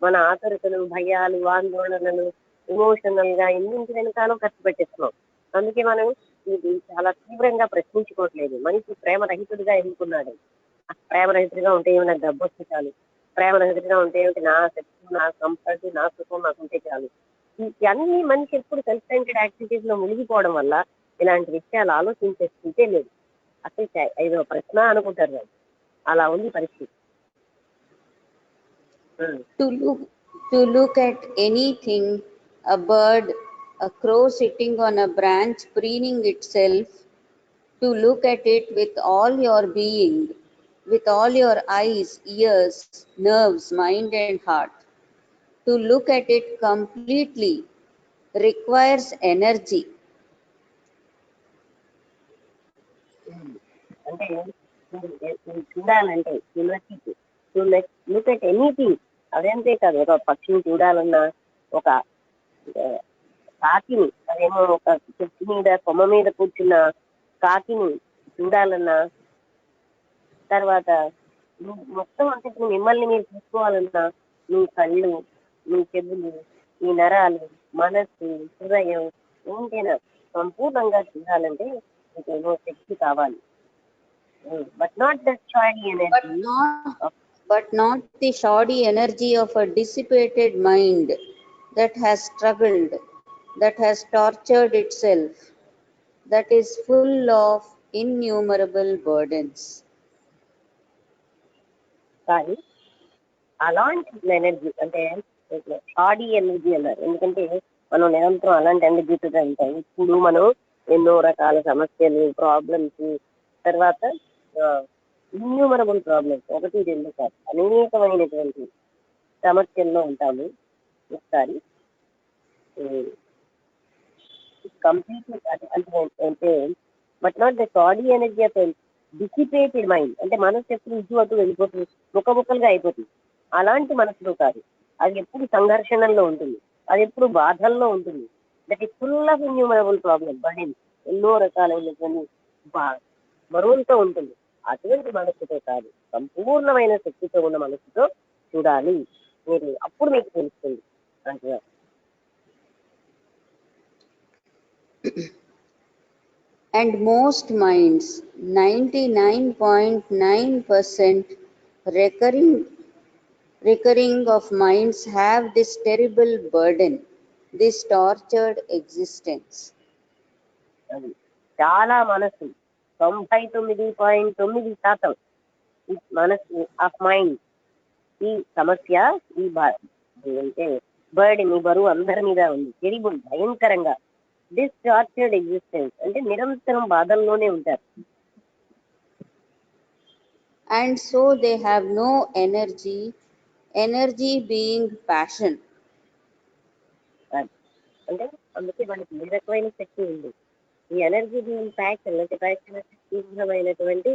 Speaker 3: మన ఆతరుతలు, భయాలు, ఆందోళనలు, ఎమోషనల్ గా ఎన్నింటి వెనకాలో ఖర్చు పెట్టేస్తున్నాం. అందుకే మనం ఇది చాలా తీవ్రంగా ప్రశ్నించుకోవట్లేదు. మనిషి ప్రేమరహితుడిగా ఎన్నుకున్నాడు. ప్రేమరహితుడిగా ఉంటే ఏమి, నాకు డబ్బు వస్తే చాలు. ప్రేమరహితుడిగా ఉంటే ఏమిటి, నా శక్తి, నా కంఫర్ట్, నా సుఖం నాకు ఉంటే చాలు. ఇవన్నీ మనిషి ఎప్పుడు సెల్ఫ్ సెంటర్డ్ యాక్టివిటీస్ లో మునిగిపోవడం వల్ల ఇలాంటి విషయాలు ఆలోచించేస్తుంటే లేదు. అసలు ఐదో ప్రశ్న అనుకుంటారు వాళ్ళు. అలా ఉంది పరిస్థితి.
Speaker 2: To look at anything, a bird, a crow sitting on a branch preening itself, to look at it with all your being, with all your eyes, ears, nerves, mind and heart. To look at it completely requires energy.
Speaker 3: అంటే చూడాలంటే look at anything, అదంతే కాదు. ఒక పక్షిని చూడాలన్నా, ఒక కాకిని, అదేమో ఒక చెట్టు మీద కొమ్మ మీద కూర్చున్న కాకిని చూడాలన్నా, తర్వాత మొత్తం అంతటి మిమ్మల్ని మీరు చూసుకోవాలన్నా, మీ కళ్ళు, మీ చెవులు, మీ నరాలు, మనస్సు, హృదయం ఏంటైనా సంపూర్ణంగా చూడాలంటే మీకు ఏమో శక్తి కావాలి. But not the shoddy energy
Speaker 2: But not the shoddy energy of a dissipated mind that has struggled, that has tortured itself, that is full of innumerable burdens.
Speaker 3: కానీ అలాంటి ఎనర్జీ అంటే షాడీ ఎనర్జీ అన్నారు. ఎందుకంటే మనం నిరంతరం అలాంటి ఎనర్జీతో ఉంటాం. ఇప్పుడు మనం ఎన్నో రకాల సమస్యలు, ప్రాబ్లమ్స్, తర్వాత ఇన్యూమరబుల్ ప్రాబ్లమ్స్, ఒకటి రెండు కాదు, అనేకమైనటువంటి సమస్యల్లో ఉంటాము. ఒకసారి కంప్లీట్ అంటే but not the shoddy energy of dissipated mind, అంటే మనసు ఎప్పుడు ఇటు అటు వెళ్ళిపోతుంది, ముక్కలుగా అయిపోతుంది. అలాంటి మనసులో కాదు. అది ఎప్పుడు సంఘర్షణల్లో ఉంటుంది, అది ఎప్పుడు బాధల్లో ఉంటుంది. That is full of innumerable problem, burden, ఎన్నో రకాలైనటువంటి బరువులతో ఉంటుంది. అటువంటి మనసుతో కాదు, సంపూర్ణమైన శక్తితో ఉన్న మనసుతో చూడాలి మీరు, అప్పుడు మీకు తెలుస్తుంది అంటున్నారు.
Speaker 2: And most minds, 99.9% recurring of minds have this terrible burden, this tortured existence.
Speaker 3: అది చాలా మనసు 99.9% మనసు ఆఫ్ మైండ్ ఈ సమస్య ఈ అంటే బర్డెన్, ఈ బరువు అందరి మీద ఉంది, టెరిబుల్ భయంకరంగా. దిస్ టార్చర్డ్ ఎగ్జిస్టెన్స్ అంటే నిరంతరం బాధల్లోనే ఉంటారు.
Speaker 2: And so they have no energy, energy being passion.
Speaker 3: అంటే అందుకే మనకి ఏ రకమైన శక్తి ఉంది. ఈ ఎనర్జీ బీయింగ్ ప్యాషన్ అంటే ప్యాషన్ అంటే తీవ్రమైనటువంటి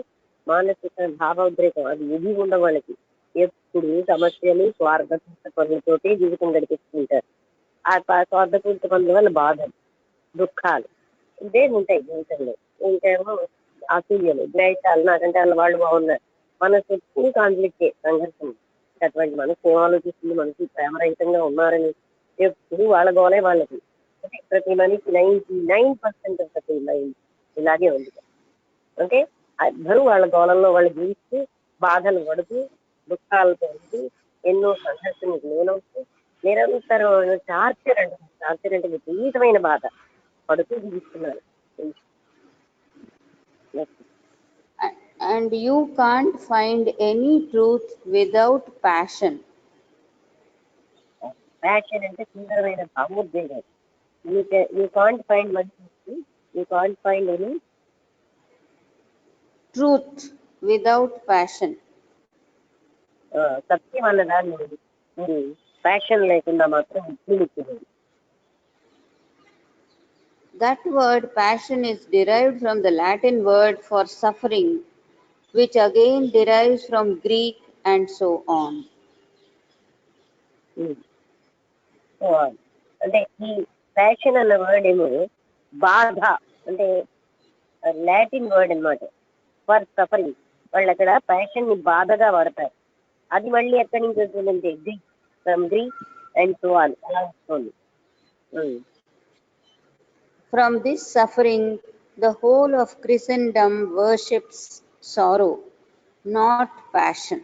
Speaker 3: మానసిక భావోద్రేకం, అది ఏది ఉండవు వాళ్ళకి. ఎప్పుడు సమస్యలు స్వార్థపూరిత పనులతోటి జీవితం గడిపిస్తుంటారు. ఆ స్వార్థపూరిత పనుల వల్ల బాధలు, దుఃఖాలు ఇదే ఉంటాయి జీవితంలో. ఇంకేమో అసూయలు, ద్వేషాలు, నాకంటే వాళ్ళు బాగున్నారు, మనసు ఎప్పుడు కాన్ఫ్లిక్టే, సంఘర్షణ. అటువంటి మనసు ఏం ఆలోచిస్తుంది, మనసు ప్రేమరహితంగా ఉన్నారని ఎప్పుడు వాళ్ళ గోలే వాళ్ళకి. అంటే ప్రతి మనిషి 99% ప్రతి మైండ్ ఇలాగే ఉంది. అంటే అందరూ వాళ్ళ గోళంలో వాళ్ళు జీవిస్తూ బాధలు పడుతూ దుఃఖాలతో ఉంటూ ఎన్నో సంఘర్షణకు లోనవుతూ నిరంతరం టార్చర్ అంటే విపరీతమైన బాధ పడుతూ జీవిస్తున్నారు.
Speaker 2: And you can't find any truth without passion.
Speaker 3: Passion అంటే సుందరమైన భావోద్వేగం. You can't find one, you can't find any
Speaker 2: Truth without passion.
Speaker 3: సత్యం అన్నదాన్ని మీరు ప్యాషన్ లేకుండా మాత్రం జీవించలేదు.
Speaker 2: That word passion is derived from the Latin word for suffering, which again derives from Greek and so on.
Speaker 3: అంటే ఈ passion అన్న word ఏమో బాధ అంటే లాటిన్ వర్డ్ అన్నమాట, ఫర్ సఫరింగ్. వాళ్ళు అక్కడ ప్యాషన్ ని బాధగా వాడతారు. అది మళ్ళీ ఎక్కడి నుంచి వస్తుందంటే Greek, from Greek and so on అలా వస్తుంది.
Speaker 2: From this suffering, the whole of Christendom worships sorrow, not passion.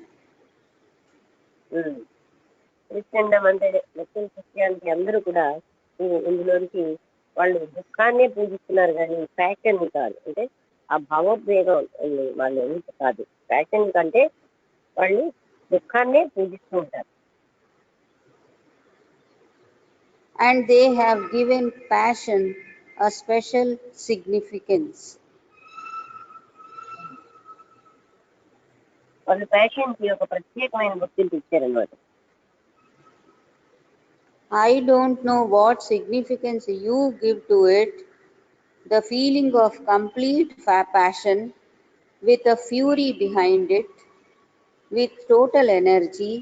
Speaker 3: క్రిస్టియన్డమ్ అంటే మొత్తం క్రిస్టియానిటీ అందరూ కూడా ఇందులోనికి వాళ్ళు దుఃఖాన్నే పూజిస్తున్నారు, కానీ ప్యాషన్ కాదు. అంటే ఆ భావోద్వేగం వాళ్ళు ఎందుకు కాదు, ప్యాషన్ కంటే వాళ్ళు దుఃఖాన్నే పూజిస్తూ ఉంటారు.
Speaker 2: And they have given passion a special significance.
Speaker 3: వాళ్ళు ప్యాషన్ కి ఒక ప్రత్యేకమైన గుర్తింపు ఇచ్చారన్నమాట.
Speaker 2: I don't know what significance you give to it, the feeling of complete passion with a fury behind it, with total energy,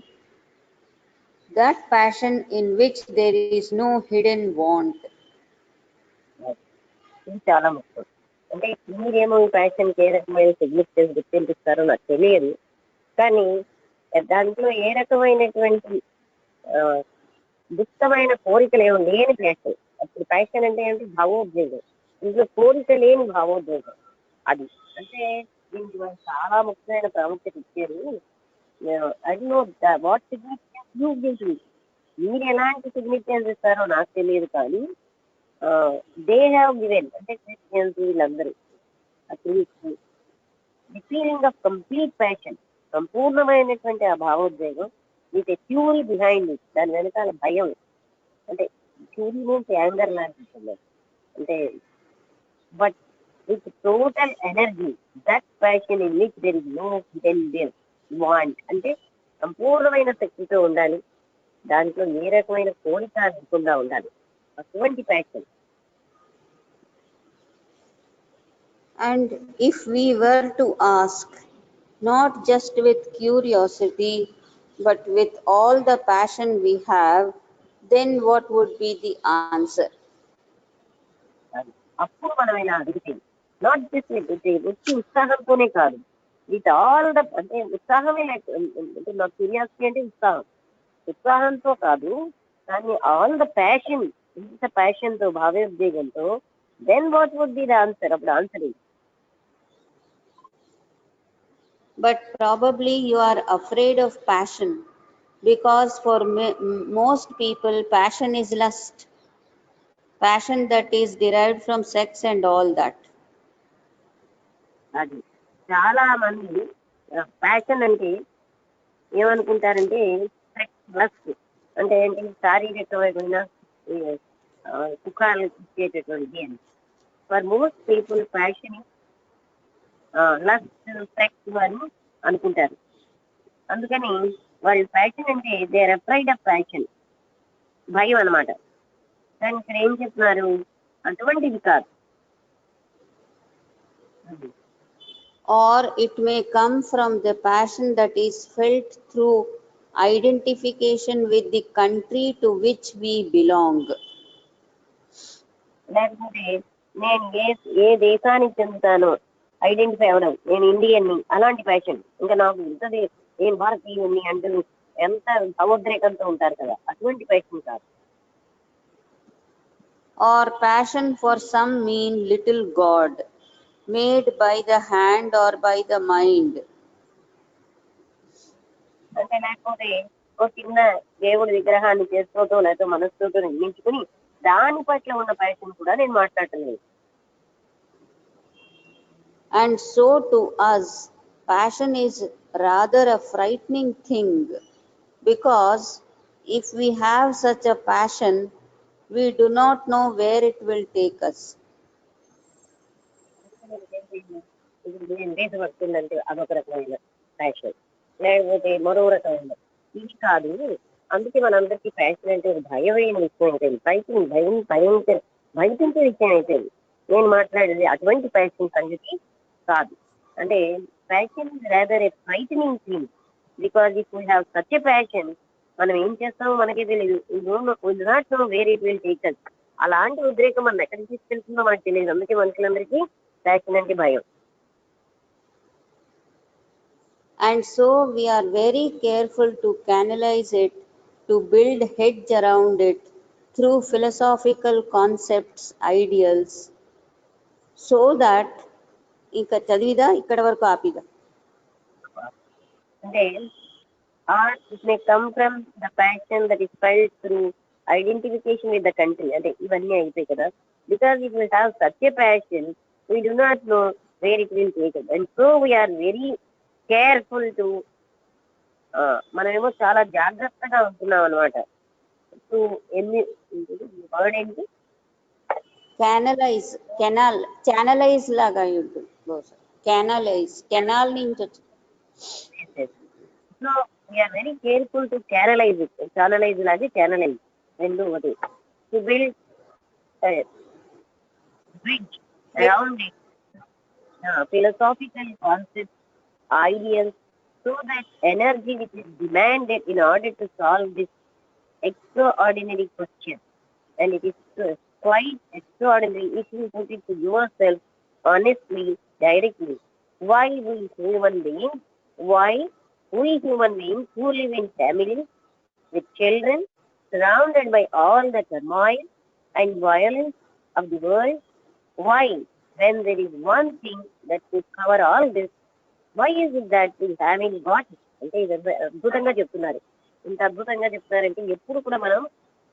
Speaker 2: that passion in which there is no hidden want.
Speaker 3: ఇది చాలా ముఖ్యం. అంటే మీరేమో ఈ passion కి ఏ రకమైన significance గుర్తింపిస్తారో నాకు తెలియదు, కానీ దాంట్లో ఏ రకమైనటువంటి దుఃఖమైన కోరికలు ఏమో లేని ప్యాషన్. అప్పుడు ప్యాషన్ అంటే ఏంటి, భావోద్వేగం. ఇంట్లో కోరిక లేని భావోద్వేగం అది. అంటే దీనికి మనం చాలా ముఖ్యమైన ప్రాముఖ్యత ఇచ్చారు. అది know what significance you give to it. మీరు ఎలాంటి సిగ్నిఫికెన్స్ ఇస్తారో నాకు తెలియదు, కానీ దే హ్యావ్ గివెన్ అంటే క్రిస్టియన్స్ వీళ్ళందరూ the feeling of complete passion, సంపూర్ణమైనటువంటి ఆ భావోద్వేగం, with a fury behind it, దాని వెనకాల భయం. అంటే ఫ్యూరీ మీన్స్ యాంగర్ లాంటి, అంటే but with total energy, that passion in which there is no hidden want. అంటే సంపూర్ణమైన శక్తితో ఉండాలి, దాంట్లో ఏ రకమైన కోరిక లేకుండా ఉండాలి, అటువంటి passion.
Speaker 2: And if we were to ask, not just with curiosity, but with all the passion we have, then what would be the answer?
Speaker 3: అప్పుడు మనం ఇలా అడిగితే, నాట్ జస్ట్ వచ్చి ఉత్సాహంతోనే కాదు, విత్ ఆల్ ద అంటే ఉత్సాహమే లేక అంటే నాకు క్యూరియాసిటీ అంటే ఉత్సాహంతో కాదు, కానీ ఆల్ ద ప్యాషన్, ఇంత ప్యాషన్తో భావోద్వేగంతో, then what would be the answer? అప్పుడు ఆన్సర్ ఏంటి?
Speaker 2: But probably you are afraid of passion because for most people, passion is lust. Passion that is derived from sex and all that.
Speaker 3: అది చాలా మంది passion అంటే ఏమనుకుంటారంటే lust అంటే ఏంటి, శారీరకమైన సుఖాలు ఇచ్చేటటువంటి అని. For most people passion lust sex అని అనుకుంటారు. అందుకని వాళ్ళు ప్యాషన్ అంటే they are afraid of passion, భయం అనమాట. కానీ ఇక్కడ ఏం చెప్తున్నారు, అటువంటిది కాదు.
Speaker 2: Or it may come from the passion that is felt through identification with the country to which we belong.
Speaker 3: లేకపోతే నేను ఏ దేశానికి చెందుతానో ఐడెంటిఫై అవ్వడం, నేను ఇండియన్ని, అలాంటి ప్యాషన్. ఇంకా నాకు ఇంతది నేను భారతీయుని అంటూ ఎంత భావోద్రేకంతో ఉంటారు కదా, అటువంటి ప్యాషన్ కాదు.
Speaker 2: Or passion for some mean little god made by the hand or by the mind.
Speaker 3: అంటే లేకపోతే ఒక చిన్న దేవుడి విగ్రహాన్ని చేసుకోవటం, లేకపోతే మనస్సుతో నిర్మించుకుని దాని పట్ల ఉన్న ప్యాషన్ కూడా నేను మాట్లాడటం లేదు.
Speaker 2: And so to us, passion is rather a frightening thing because if we have such a passion, we do not know where it will take us.
Speaker 3: ఇప్పుడు నేను దేశభక్తుందంటే అదొక రకమైన ప్యాషన్, లేకపోతే మరో రకమైన. ఇది కాదు. అందుకే మనందరికీ ప్యాషన్ అంటే ఒక భయమైన విషయం అయిపోయింది, భయపించే విషయం అయిపోయింది. నేను మాట్లాడేది అటువంటి ప్యాషన్ సంగతి కాదు. అంటే passion is rather A frightening thing because if we have such a passion, మనం ఏం చేస్తామో మనకే తెలియదు. Not know where it will take us. అలాంటి ఉద్రేకం మనం ఎక్కడికి తీసుకెళ్తుందో మనకు తెలియదు. అందుకే మనుషులందరికీ ప్యాషన్ అంటే భయం.
Speaker 2: And so we are very careful to canalize it, to build hedge around it through philosophical concepts, ideals, so that ఇంకా చదివిదా ఇక్కడ వరకు ఆపిదా.
Speaker 3: అంటే it may come from the passion that is felt through identification with the country. అంటే ఇవన్నీ అయిపోయి కదా, because if we have such a passion, we do not know where it will take us. And so we are very careful to మనమేమో చాలా జాగ్రత్తగా ఉంటున్నాం అనమాట. To ఎన్ని వర్డ్ ఏంటి,
Speaker 2: ఛానలైజ్ లాగా ఉంటుంది. కెనాల్ నుంచి వచ్చి.
Speaker 3: So we're very careful to channelise it. Channelise లాగే ఛానలైజ్ రెండు ఒకటి. To build bridge around it philosophical concepts, ideals, so that energy which is demanded in order to solve this extraordinary question. And it is quite extraordinary if you put it to yourself honestly, directly. Why we human beings who live in families with children, surrounded by all the turmoil and violence of the world, why, when there is one thing that could cover all this, why is it that we haven't got it? అంటే ఇది అద్భుతంగా చెప్తున్నారు. ఇంత అద్భుతంగా చెప్తున్నారంటే ఎప్పుడు కూడా మనం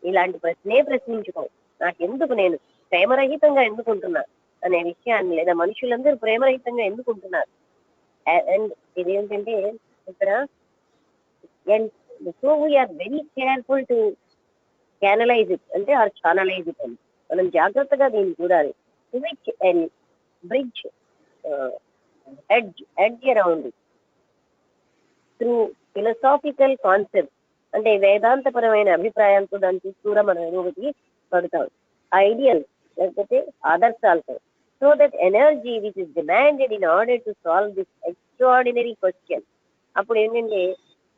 Speaker 3: ఇలాంటి ప్రశ్నే ప్రశ్నించుకోం. నాకెందుకు, నేను ప్రేమరహితంగా ఎందుకు ఉంటున్నా అనే విషయాన్ని, లేదా మనుషులందరూ ప్రేమరహితంగా ఎందుకు ఉంటున్నారు. అండ్ ఇదేంటంటే ఇక్కడ so we're very careful to canalise it, అంటే ఆర్ ఛానలైజ్ ఇట్ అని మనం జాగ్రత్తగా దీన్ని చూడాలి. Which and bridge edge around it through philosophical concept, అంటే వేదాంతపరమైన అభిప్రాయాలతో దాన్ని చూస్తూరా మనం ఎదుగుకి పడతాం. ఐడియల్ లేకపోతే ఆదర్శాలతో. So that energy which is demanded in order to solve this extraordinary question. అప్పుడు ఏంటంటే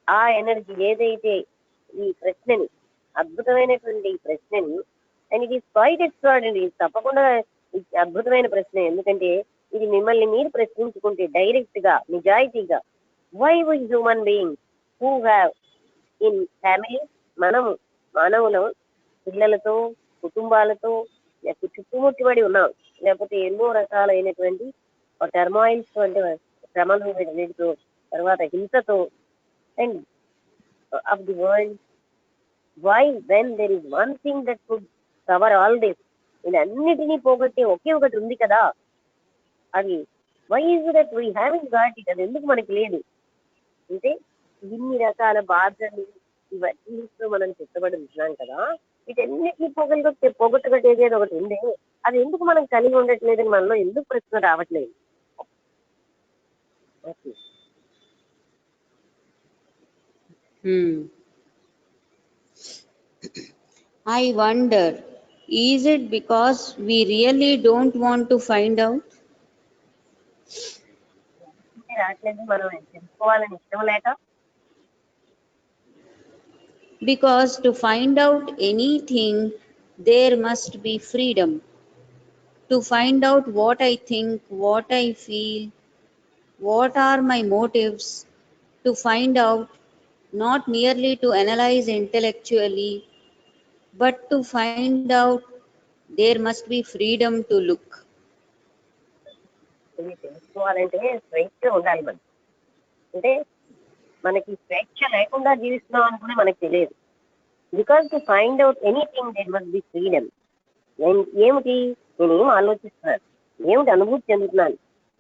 Speaker 3: ఆ ఎనర్జీ ఏదైతే ఈ ప్రశ్నని, అద్భుతమైనటువంటి ఈ ప్రశ్నని, and it is quite extraordinary, తప్పకుండా అద్భుతమైన ప్రశ్న. ఎందుకంటే ఇది మిమ్మల్ని మీరు ప్రశ్నించుకుంటే డైరెక్ట్ గా నిజాయితీగా, why we human being who have in family, మనము మానవులు పిల్లలతో కుటుంబాలతో లేకపోతే చుట్టుముట్టుబడి ఉన్నాం, లేకపోతే ఎన్నో రకాలైనటువంటి టర్మాయిల్స్ అంటే శ్రమలు వీటితో, తర్వాత హింసతో and of the world, why when there is one thing that could cover all this, వీళ్ళన్నిటినీ పోగొట్టే ఒకే ఒకటి ఉంది కదా, అది why is that we having got it, అది ఎందుకు మనకి లేదు అంటే ఇన్ని రకాల బాధలు ఇవన్నీ మనం చెత్తబడి ఉంటున్నాం కదా, వీటన్నిటిని పోగొట్టుకట్టేది ఏదో ఒకటి ఉంది, అది ఎందుకు మనం కలిగి ఉండట్లేదని మనలో ఎందుకు ప్రశ్న రావట్లేదు. Okay.
Speaker 2: I wonder, is it because we really don't want to find out?
Speaker 3: రావట్లేదు, మనం తెలుసుకోవాలని ఇష్టం లేక.
Speaker 2: Because to find out anything, there must be freedom. To find out what I think, what I feel, what are my motives, to find out not merely to analyze intellectually, but to find out there must be freedom to look.
Speaker 3: ఇది తెలుసుకోవాలంటే స్వేచ్ఛ ఉండాలి మనం, అంటే మనకి స్వేచ్ఛ లేకుండా జీవిస్తున్నాం అని కూడా మనకు తెలియదు. Because to find out anything there must be freedom. ఏమిటి నేనేం ఆలోచిస్తున్నాను, ఏమిటి అనుభూతి చెందుతున్నాను,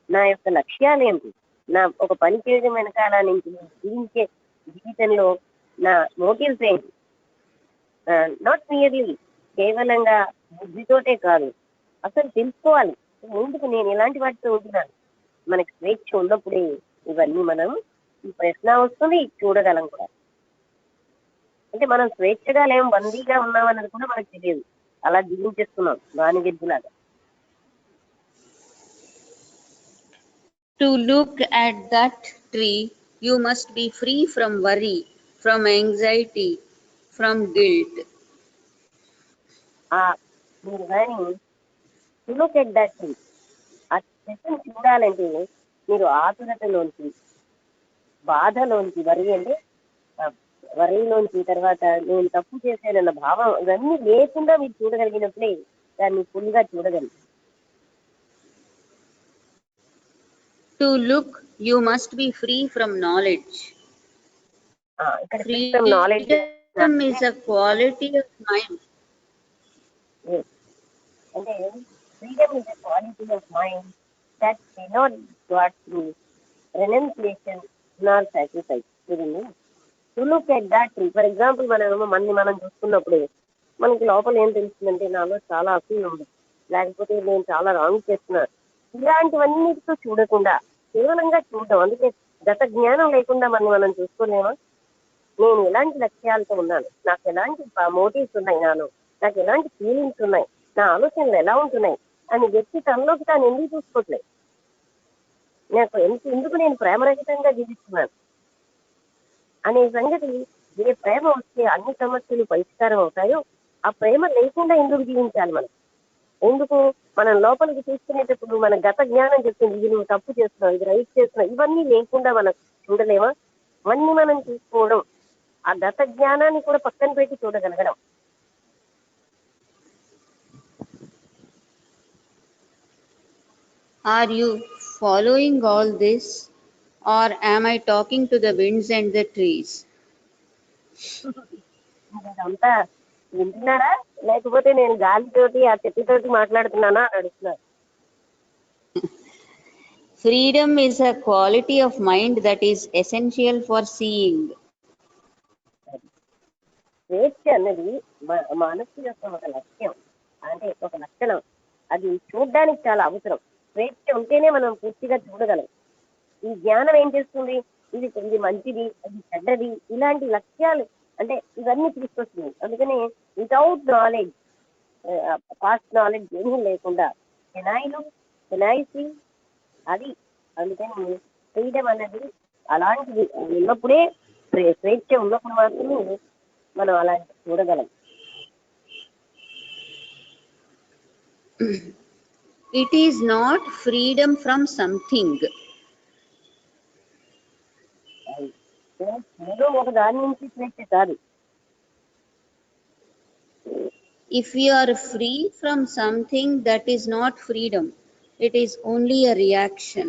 Speaker 3: నా యొక్క లక్ష్యాలు ఏమిటి, నా ఒక పని చేయడం వెనకాల నుంచి జీవించే జీవితంలో నా మోటివ్స్ ఏంటి, నాట్ నియర్లీ కేవలంగా బుద్ధితోటే కాదు, అసలు తెలుసుకోవాలి ముందుకు నేను ఎలాంటి వాటితో ఉంటున్నాను. మనకి స్వేచ్ఛ ఉన్నప్పుడే ఇవన్నీ మనం ఈ ప్రశ్న వస్తుంది, చూడగలం కూడా. అంటే మనం స్వేచ్ఛగా లేం, బందీగా ఉన్నామన్నది కూడా మనకు తెలియదు, అలా జీవించేస్తున్నాం గానిగెద్దులాగా.
Speaker 2: To look at that tree, you must be free from worry, from anxiety, from guilt.
Speaker 3: మీరు కానీ లుక్ ఎట్ దట్ ట్రీ, ఆ చెట్టును చూడాలంటే మీరు ఆతురతలోంచి, బాధలోంచి, వరిలోంచి, తర్వాత నేను తప్పు చేశానన్న భావం ఇవన్నీ లేకుండా మీరు చూడగలిగినప్పుడే దాన్ని ఫుల్గా చూడగలరు.
Speaker 2: To look, you must be free from knowledge.
Speaker 3: ఇక్కడ knowledge
Speaker 2: Freedom is a quality of mind.
Speaker 3: అంటే freedom is a quality of mind that cannot got through renunciation Nar sacrifice. చూడండి, to look at that tree, for example మనం చూసుకున్నప్పుడు మనకి లోపల ఏం తెలుస్తుందంటే నాలో చాలా అసూయ ఉంది, లేకపోతే నేను చాలా రాంగ్ చేస్తున్నాను, ఇలాంటివన్నిటితో చూడకుండా కేవలంగా చూడడం. అందుకే గత జ్ఞానం లేకుండా మనం చూసుకోలేమా, నేను ఎలాంటి లక్ష్యాలతో ఉన్నాను, నాకు ఎలాంటి మోటివ్స్ ఉన్నాయి, నాకు ఎలాంటి ఫీలింగ్స్ ఉన్నాయి, నా ఆలోచనలు ఎలా ఉంటున్నాయి అని వ్యక్తి తనలోకి తాను ఎందుకు చూసుకోవట్లేదు, నాకు ఎందుకు నేను ప్రేమరహితంగా జీవిస్తున్నాను అనే సంగతి. ఏ ప్రేమ వస్తే అన్ని సమస్యలు పరిష్కారం అవుతాయో ఆ ప్రేమ లేకుండా ఎందుకు జీవించాలి మనం? ఎందుకు మనం లోపలికి తీసుకునేటప్పుడు మన గత జ్ఞానం చెప్తుంది, ఇది నువ్వు తప్పు చేస్తున్నావు, ఇది రైట్ చేస్తున్నావు, ఇవన్నీ లేకుండా మనం చూడలేమా? ఇవన్నీ మనం చూసుకోవడం, ఆ గత జ్ఞానాన్ని కూడా పక్కన పెట్టి చూడగలగడం.
Speaker 2: Are you following all this, or am I talking to the winds and the trees?
Speaker 3: అదంతా వింటున్నారా, లేకపోతే నేను గాలితోటి ఆ చెట్టుతోటి మాట్లాడుతున్నానా అని అడుగుతున్నారు.
Speaker 2: Freedom is a quality of mind that is essential for seeing.
Speaker 3: స్వేచ్ఛ అన్నది మనస్సు యొక్క ఒక లక్ష్యం, అంటే ఒక లక్షణం. అది చూడడానికి చాలా అవసరం. స్వేచ్ఛ ఉంటేనే మనం పూర్తిగా చూడగలం. ఈ జ్ఞానం ఏం చేస్తుంది, ఇది మంచిది, అది చెడ్డది, ఇలాంటి లక్ష్యాలు అంటే ఇవన్నీ తీసుకొస్తుంది. అందుకని వితౌట్ నాలెడ్జ్, పాస్ట్ నాలెడ్జ్ ఏమీ లేకుండా కెనాయిసి అది. అందుకని ఫ్రీడమ్ అన్నది అలాంటిది ఉన్నప్పుడే, స్వేచ్ఛ ఉన్నప్పుడు మాత్రమే మనం అలాంటి చూడగలం.
Speaker 2: It is not freedom from something.
Speaker 3: ఏదో ఒక దాని నుంచి స్వేచ్ఛ కాదు.
Speaker 2: If you are free from something, that is not freedom. It is only a reaction.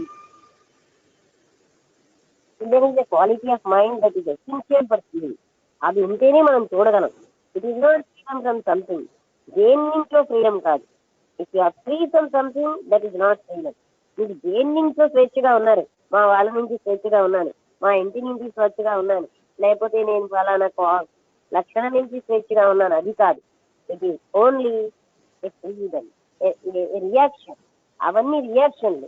Speaker 3: There is a quality of mind that is essential for feeling. అది ఉంటేనే మనం చూడగలం. It is not freedom from something. దేని నుంచో freedom కాదు. If you are free from something that is not freedom. మీరు దేని నుంచో స్వేచ్ఛగా ఉన్నారు. మా వాళ్ళ నుంచి స్వేచ్ఛగా ఉన్నాను, మా ఇంటి నుంచి స్వేచ్ఛగా ఉన్నాను, లేకపోతే నేను ఫలానా లక్షణం నుంచి స్వేచ్ఛగా ఉన్నాను, అది కాదు. It is only a freedom, reaction. అవన్నీ రియాక్షన్లు.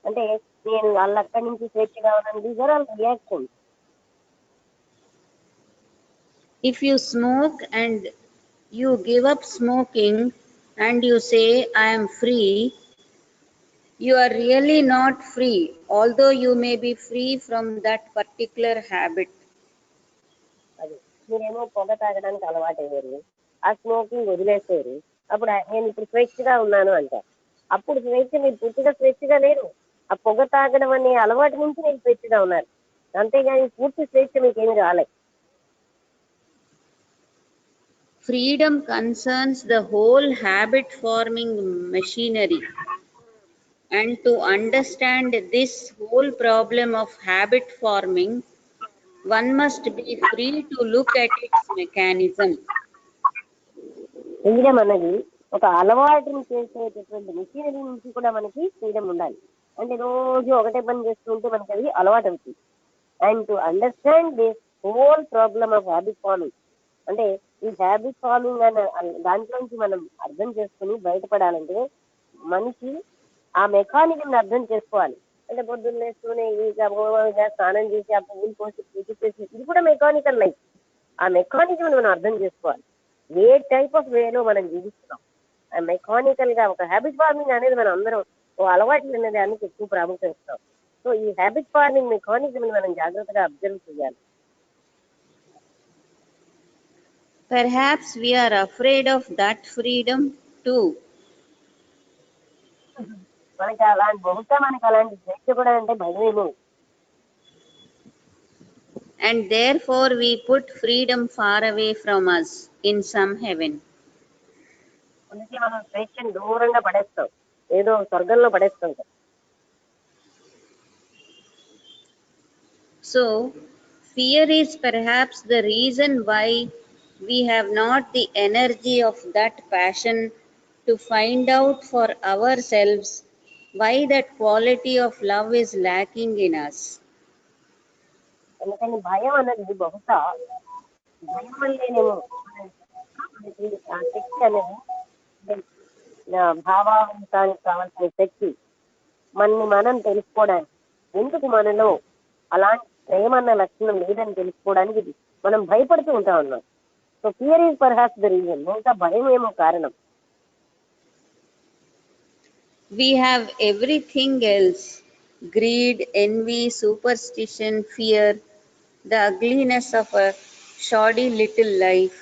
Speaker 3: అంటే నేను వాళ్ళు అక్కడి నుంచి స్వేచ్ఛగా ఉన్నాను, these are all reactions.
Speaker 2: If you smoke and you give up smoking and you say, I am free, you are really not free, although you may be free from that particular habit.
Speaker 3: అది మీరేమో పొగ తాగడానికి అలవాటు అయ్యారు, ఆ smoking వదిలేసారు, అప్పుడు నేను ఇప్పుడు స్వేచ్ఛగా ఉన్నాను అంటారు. అప్పుడు స్వేచ్ఛ మీరు పూర్తిగా స్వేచ్ఛగా లేరు. ఆ పొగ తాగడం అనే అలవాటు నుంచి నేను స్వేచ్ఛగా ఉన్నారు, అంతేగాని పూర్తి స్వేచ్ఛ మీకేమి రాలేదు.
Speaker 2: Freedom concerns the whole habit forming machinery. And to understand this whole problem of habit forming, one must be free to look at its mechanism.
Speaker 3: Freedom అన్నది ఒక అలవాటుని చేసేటటువంటి మెషినరీ నుంచి కూడా మనకి ఫ్రీడమ్ ఉండాలి. అంటే రోజు ఒకటే పని చేస్తుంటే మనకి అది అలవాటు అవుతుంది. And to understand this whole problem of habit farming, అంటే ఈ హ్యాబిట్ ఫార్మింగ్ అనే దాంట్లోంచి మనం అర్థం చేసుకుని బయటపడాలంటే మనిషి ఆ మెకానిజం అర్థం చేసుకోవాలి. అంటే పొద్దున్న లేస్తూనే స్నానం చేసి ఆ పువ్వులు కోసి పూజ చేసి, ఇది కూడా మెకానికల్ లైఫ్. ఆ మెకానిజం మనం అర్థం చేసుకోవాలి. ఏ టైప్ ఆఫ్ వేలో మనం జీవిస్తున్నాం, ఆ మెకానికల్ గా ఒక హ్యాబిట్ ఫార్మింగ్ అనేది మనం అందరం ఓ అలవాట్లు అనే దానికి ఎక్కువ ప్రాముఖ్యం ఇస్తాం. సో ఈ హ్యాబిట్ ఫార్మింగ్ మెకానిజం మనం జాగ్రత్తగా అబ్జర్వ్ చేయాలి.
Speaker 2: Perhaps we are afraid of that freedom too.
Speaker 3: మనకి బహుశా మనకి అలాంటి స్వేచ్ఛ కూడా అంటే భయమేమో.
Speaker 2: And therefore we put freedom far away from us in some heaven.
Speaker 3: అందుకే మనం స్వేచ్ఛను దూరంగా పడేస్తాం, ఏదో స్వర్గంలో పడేస్తాం.
Speaker 2: So fear is perhaps the reason why we have not the energy of that passion to find out for ourselves why that quality of love is lacking in us.
Speaker 3: అందుకని భయం అన్నది బహుశా భయం వల్లేనేమో ఆ శక్తి అనేది, భావాంతానికి కావాల్సిన శక్తి మనని మనం తెలుసుకోవడానికి, ఎందుకు మనలో అలాంటి ప్రేమ అన్న లక్షణం లేదని తెలుసుకోవడానికి మనం భయపడుతూ ఉంటా ఉన్నాం. So fear is perhaps the reason. బహుశా భయం ఏమో కారణం.
Speaker 2: We have everything else: greed, envy, superstition, fear, the ugliness of a shoddy little life,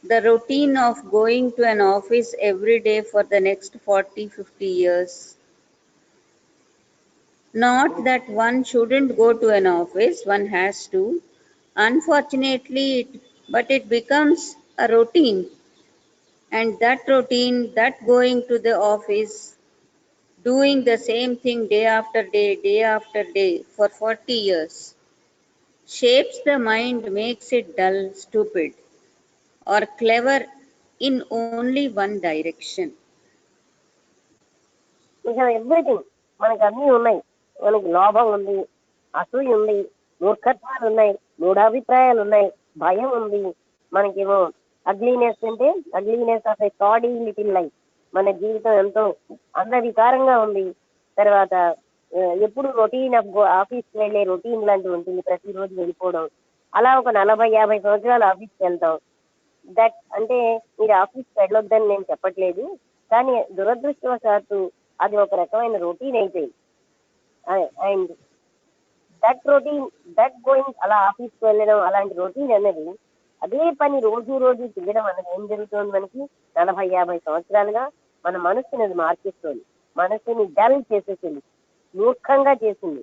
Speaker 2: the routine of going to an office every day for the next 40-50 years. Not that one shouldn't go to an office, one has to. Unfortunately, but it becomes a routine. And that routine, that going to the office, doing the same thing day after day for 40 years, shapes the mind, makes it dull, stupid, or clever in only one direction.
Speaker 3: Everything మనకి అన్నీ ఉన్నాయి. మనకి లోభం ఉంది, అసూయ ఉంది, మూర్ఖత్వాలు ఉన్నాయి, మూఢాభిప్రాయాలు ఉన్నాయి, భయం ఉంది, మనకేమో అగ్లీనెస్ అంటే ugliness of a shoddy little life, మన జీవితం ఎంతో అందవికారంగా ఉంది. తర్వాత ఎప్పుడు రొటీన్ ఆఫీస్కి వెళ్ళే రొటీన్ లాంటివి ఉంటుంది, ప్రతిరోజు వెళ్ళిపోవడం. అలా ఒక 40-50 సంవత్సరాలు ఆఫీస్కి వెళ్తాం. దట్ అంటే మీరు ఆఫీస్కి వెళ్ళొద్దని నేను చెప్పట్లేదు, కానీ దురదృష్టవశాత్తు అది ఒక రకమైన రొటీన్ అయిపోయింది. And that routine, that going, అలా ఆఫీస్కి వెళ్ళడం, అలాంటి రొటీన్ అనేది, అదే పని రోజు చేయడం అన్నది ఏం జరుగుతుంది మనకి 40-50 సంవత్సరాలుగా మన మనసుని అది మార్చేస్తుంది, మనసుని డల్ చేసేసింది, మూర్ఖంగా చేసింది.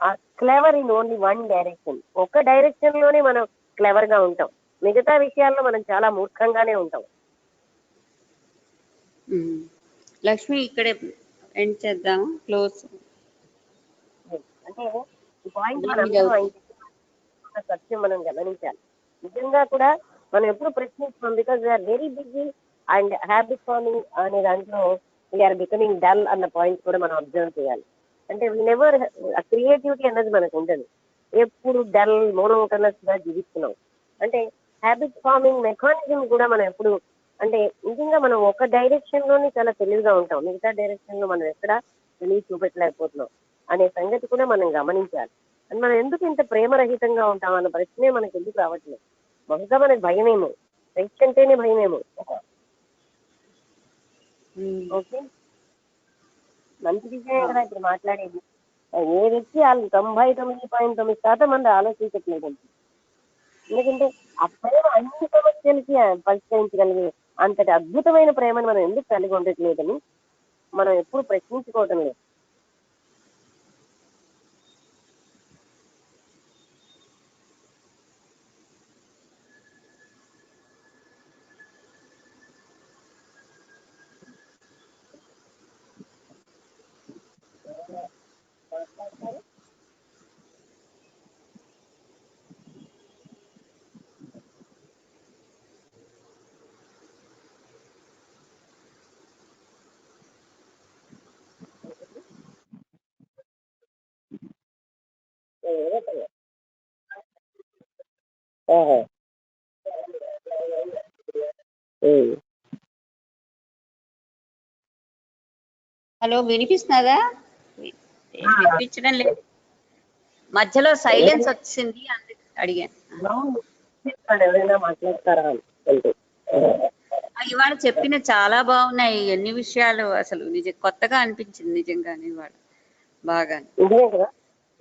Speaker 3: ఆ clever in only one direction, ఒక డైరెక్షన్ లోనే మనం క్లెవర్ గా ఉంటాం, మిగతా విషయాల్లో మనం చాలా మూర్ఖంగానే ఉంటాం.
Speaker 2: లక్ష్మి ఇక్కడే ఎండ్ చేద్దాము, క్లోజ్.
Speaker 3: అంటే ఈ పాయింట్ మనం అందరం ఆయన చెప్పిన సత్యం మనం గమనించాలి. నిజంగా కూడా మనం ఎప్పుడు ప్రశ్నిస్తాం, because we're very busy and habit forming అనే దాంట్లో వీఆర్ బికమింగ్ డల్ అన్న పాయింట్ కూడా మనం అబ్జర్వ్ చేయాలి. అంటే నెవర్ క్రియేటివిటీ అన్నది మనకు ఉండదు, ఎప్పుడు డల్ మోనోటనస్ గా జీవిస్తున్నాం. అంటే హ్యాబిట్ ఫార్మింగ్ మెకానిజం కూడా మనం ఎప్పుడు అంటే నిజంగా మనం ఒక డైరెక్షన్ లోనే చాలా తెలివిగా ఉంటాం, మిగతా డైరెక్షన్ లో మనం ఎక్కడ తెలివి చూపెట్టలేకపోతున్నాం అనే సంగతి కూడా మనం గమనించాలి. అండ్ మనం ఎందుకు ఇంత ప్రేమరహితంగా ఉంటాం అన్న ప్రశ్నే మనకు ఎందుకు రావట్లేదు. బహుశా మనకు భయమేమో, రైట్ అంటేనే భయమేమో. ఓకే, మంచి విషయం కదా ఇప్పుడు మాట్లాడేది. ఏ వ్యక్తి వాళ్ళు 99.9% మంది ఆలోచించట్లేదు. ఎందుకంటే ఆ ప్రేమ అన్ని సమస్యలకి పరిష్కరించగలిగే అంతటి అద్భుతమైన ప్రేమను మనం ఎందుకు కలిగి ఉండట్లేదని మనం ఎప్పుడు ప్రశ్నించుకోవటం లేదు.
Speaker 2: హలో, వినిపిస్తున్నదా? వినిపించడం లేదు, మధ్యలో సైలెన్స్ వచ్చింది, అందుకు అడిగాను.
Speaker 3: ఎవరైనా మాట్లాడతారా అంటే
Speaker 2: ఇవాళ చెప్పిన చాలా బాగున్నాయి, ఎన్ని విషయాలు అసలు కొత్తగా అనిపించింది నిజంగానే ఇవాళ బాగా.
Speaker 3: నిజమే కదా,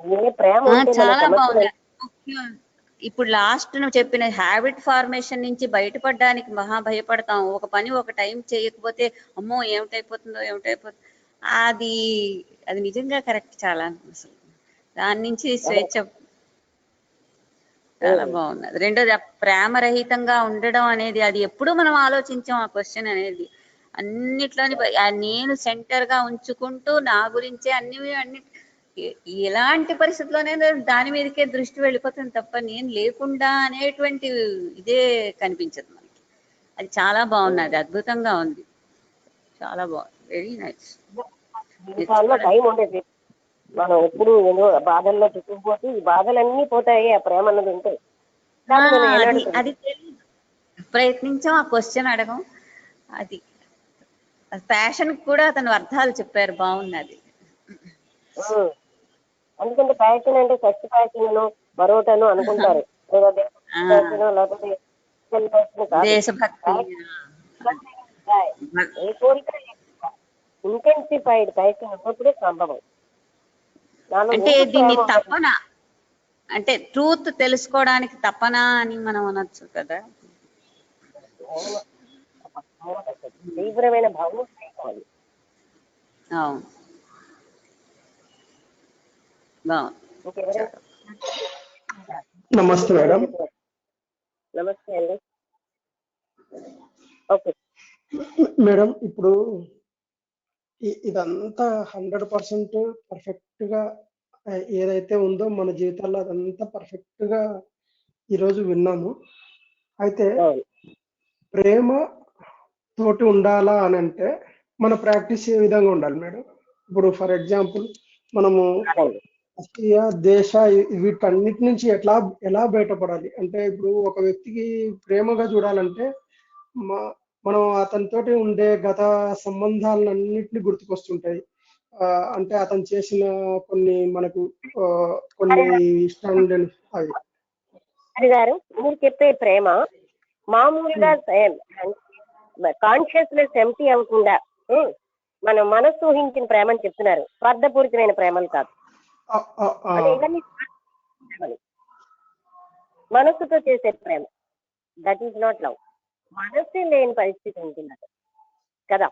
Speaker 3: ఏ ప్రేమ ఉంటే మన
Speaker 2: చాలా
Speaker 3: సమస్యలు
Speaker 2: బాగుంది. ఇప్పుడు లాస్ట్ నువ్వు చెప్పిన హ్యాబిట్ ఫార్మేషన్ నుంచి బయటపడడానికి మహా భయపడతాం. ఒక పని ఒక టైం చేయకపోతే అమ్మో ఏమిటైపోతుందో అది అది నిజంగా కరెక్ట్. చాలా అసలు దాని నుంచి స్వేచ్ఛ చాలా బాగున్నది. రెండోది ప్రేమరహితంగా ఉండడం అనేది, అది ఎప్పుడు మనం ఆలోచించాం ఆ క్వశ్చన్ అనేది. అన్నిట్లోని నేను సెంటర్ గా ఉంచుకుంటూ నా గురించే అన్ని ఎలాంటి పరిస్థితుల్లోనే దాని మీదకే దృష్టి వెళ్ళిపోతుంది తప్ప నేను లేకుండా అనేటువంటి ఇదే కనిపించదు మనకి. అది చాలా బాగున్నది, అద్భుతంగా ఉంది, చాలా బాగుంది, వెరీ నైస్.
Speaker 3: జీవితాల్లో టైం ఉండేది, మనం ఎప్పుడు ఏదో బాధల్లో చుట్టుకుపోతే ఈ బాధలన్నీ పోతాయి ఆ ప్రేమ అన్నది ఉంటే.
Speaker 2: అది తెలియదు, ప్రయత్నించాం ఆ క్వశ్చన్ అడగం. అది ప్యాషన్ కూడా అతను అర్థాలు చెప్పారు, బాగున్నది.
Speaker 3: ఎందుకంటే ప్యాషన్ అంటే ఫస్ట్ ప్యాషన్ మరోటను అనుకుంటారు, లేకపోతే
Speaker 2: దేశభక్తి,
Speaker 3: ఏ కోరిక ఇంటెన్సిఫైడ్ ప్యాషన్ ఉన్నప్పుడే సంభవం.
Speaker 2: అంటే దీన్ని తపన, అంటే ట్రూత్ తెలుసుకోవడానికి తపన అని మనం అనొచ్చు కదా.
Speaker 3: తీవ్రమైన భావం కావాలి.
Speaker 2: అవును, బాగుంది.
Speaker 4: నమస్తే మేడం.
Speaker 3: నమస్తే అండి. ఓకే
Speaker 4: మేడం, ఇప్పుడు ఇదంతా 100% పర్ఫెక్ట్ గా ఏదైతే ఉందో మన జీవితాల్లో అదంతా పర్ఫెక్ట్ గా ఈరోజు విన్నాము. అయితే ప్రేమ తోటి ఉండాలా అని అంటే మన ప్రాక్టీస్ ఏ విధంగా ఉండాలి మేడం? ఇప్పుడు ఫర్ ఎగ్జాంపుల్ మనము రాష్ట్రీయ దేశ వీటన్నిటి నుంచి ఎలా బయటపడాలి అంటే, ఇప్పుడు ఒక వ్యక్తికి ప్రేమగా చూడాలంటే మనం అతనితోటి ఉండే గత సంబంధాలన్నింటినీ గుర్తుకొస్తుంటాయి. అంటే అతను చేసిన కొన్ని మనకు కొన్ని ఇష్టం
Speaker 3: అది గారు మీరు చెప్పే ప్రేమ మామూలుగా కాన్షియస్నెస్ ఎంటీ అవ్వకుండా మనం మనసు ఊహించిన ప్రేమని చెప్తున్నారు, స్వార్థపూరితమైన ప్రేమలు కాదు. మనసుతో చేసే ప్రేమ దట్ ఈస్ నాట్ లవ్. మనసే లేని పరిస్థితి ఉంటుంది కదా.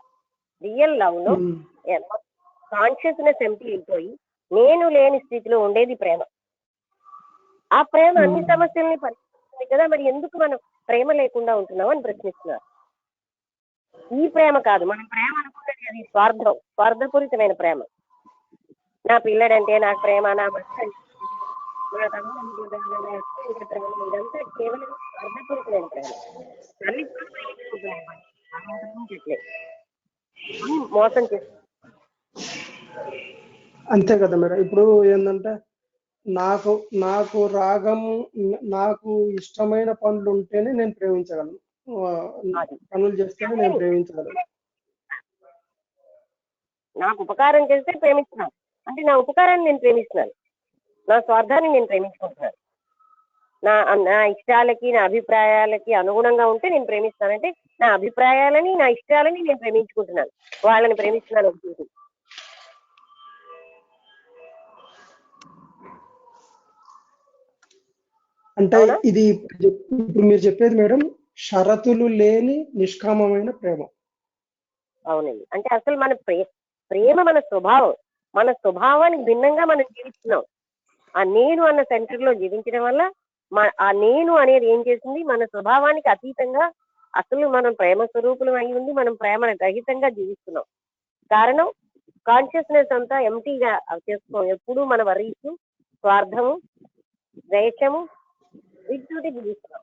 Speaker 3: రియల్ లవ్ లో కాన్షియస్నెస్ ఎంటీ అయిపోయి నేను లేని స్థితిలో ఉండేది ప్రేమ. ఆ ప్రేమ అన్ని సమస్యల్ని పరిష్కరిస్తుంది కదా, మరి ఎందుకు మనం ప్రేమ లేకుండా ఉంటున్నాం అని ప్రశ్నిస్తున్నారు. ఈ ప్రేమ కాదు, మనం ప్రేమ అనుకున్నది అది స్వార్థపూరితమైన ప్రేమ. నా పిల్లడంటే నాకు ప్రేమ, నా భర్త నా తమ్ముడు ప్రేమ, ఇదంతా కేవలం స్వార్థపూరితమైన ప్రేమ. తల్లి మోసం చేస్తుంది.
Speaker 4: అంతే కదా మేడం. ఇప్పుడు ఏంటంటే నాకు నాకు రాగం, నాకు ఇష్టమైన పనులు ఉంటేనే నేను ప్రేమించగలను, పనులు చేస్తేనే నేను ప్రేమించగలను.
Speaker 3: నాకు ఉపకారం చేస్తే ప్రేమిస్తున్నాను అంటే నా ఉపకారాన్ని నేను ప్రేమిస్తున్నాను, నా స్వార్థాన్ని నేను ప్రేమించుకుంటున్నాను. నా ఇష్టాలకి నా అభిప్రాయాలకి అనుగుణంగా ఉంటే నేను ప్రేమిస్తానంటే నా అభిప్రాయాలని నా ఇష్టాలని నేను ప్రేమించుకుంటున్నాను, వాళ్ళని ప్రేమిస్తున్నాను.
Speaker 4: అంటే ఇది ఇప్పుడు మీరు చెప్పేది మేడం షరతులు లేని నిష్కామమైన ప్రేమ.
Speaker 3: అవునండి. అంటే అసలు మన ప్రేమ మన స్వభావానికి భిన్నంగా మనం జీవిస్తున్నాం. ఆ నేను అన్న సెంటర్ లో జీవించడం వల్ల ఆ నేను అనేది ఏం చేసింది, మన స్వభావానికి అతీతంగా అసలు మనం ప్రేమ స్వరూపులం అయి ఉంది, మనం ప్రేమ రహితంగా జీవిస్తున్నాం. కారణం కాన్షియస్నెస్ అంతా ఎంటీగా చేసుకోం. ఎప్పుడు మన వర్రీసు, స్వార్థము, ద్వేషము వీటితోటి జీవిస్తున్నాం.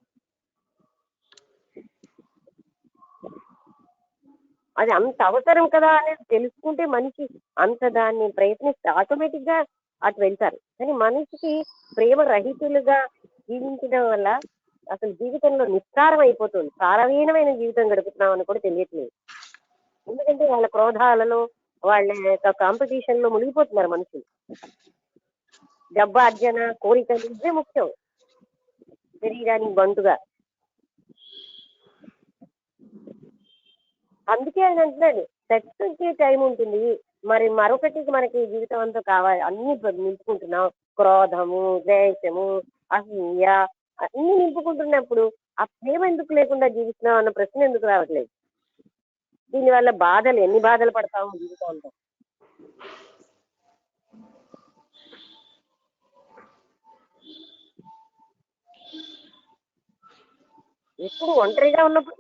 Speaker 3: అది అంత అవసరం కదా అనేది తెలుసుకుంటే మనిషి అంత దాన్ని ప్రయత్నిస్తే ఆటోమేటిక్ గా అటు వెళ్తారు. కానీ మనిషికి ప్రేమ రహితులుగా జీవించడం వల్ల అసలు జీవితంలో నిస్సారం అయిపోతుంది, సారహీనమైన జీవితం గడుపుతున్నాం అని కూడా తెలియట్లేదు. ఎందుకంటే వాళ్ళ క్రోధాలలో, వాళ్ళ యొక్క కాంపిటీషన్ లో మునిగిపోతున్నారు మనుషులు. డబ్బార్జన, కోరికలు ఇవే ముఖ్యం శరీరానికి బంటుగా. అందుకే ఆయన అంటున్నాడు సెక్స్కి టైం ఉంటుంది, మరి మరొకటికి మనకి జీవితం అంతా కావాలి, అన్ని నింపుకుంటున్నాం, క్రోధము, ద్వేషము, అసూయ అన్ని నింపుకుంటున్నప్పుడు ఆ ప్రేమ ఎందుకు లేకుండా జీవిస్తున్నాం అన్న ప్రశ్న ఎందుకు రావట్లేదు? దీనివల్ల బాధలు, ఎన్ని బాధలు పడతాము జీవితం అంతా. ఎప్పుడు ఒంటరిగా ఉన్నప్పుడు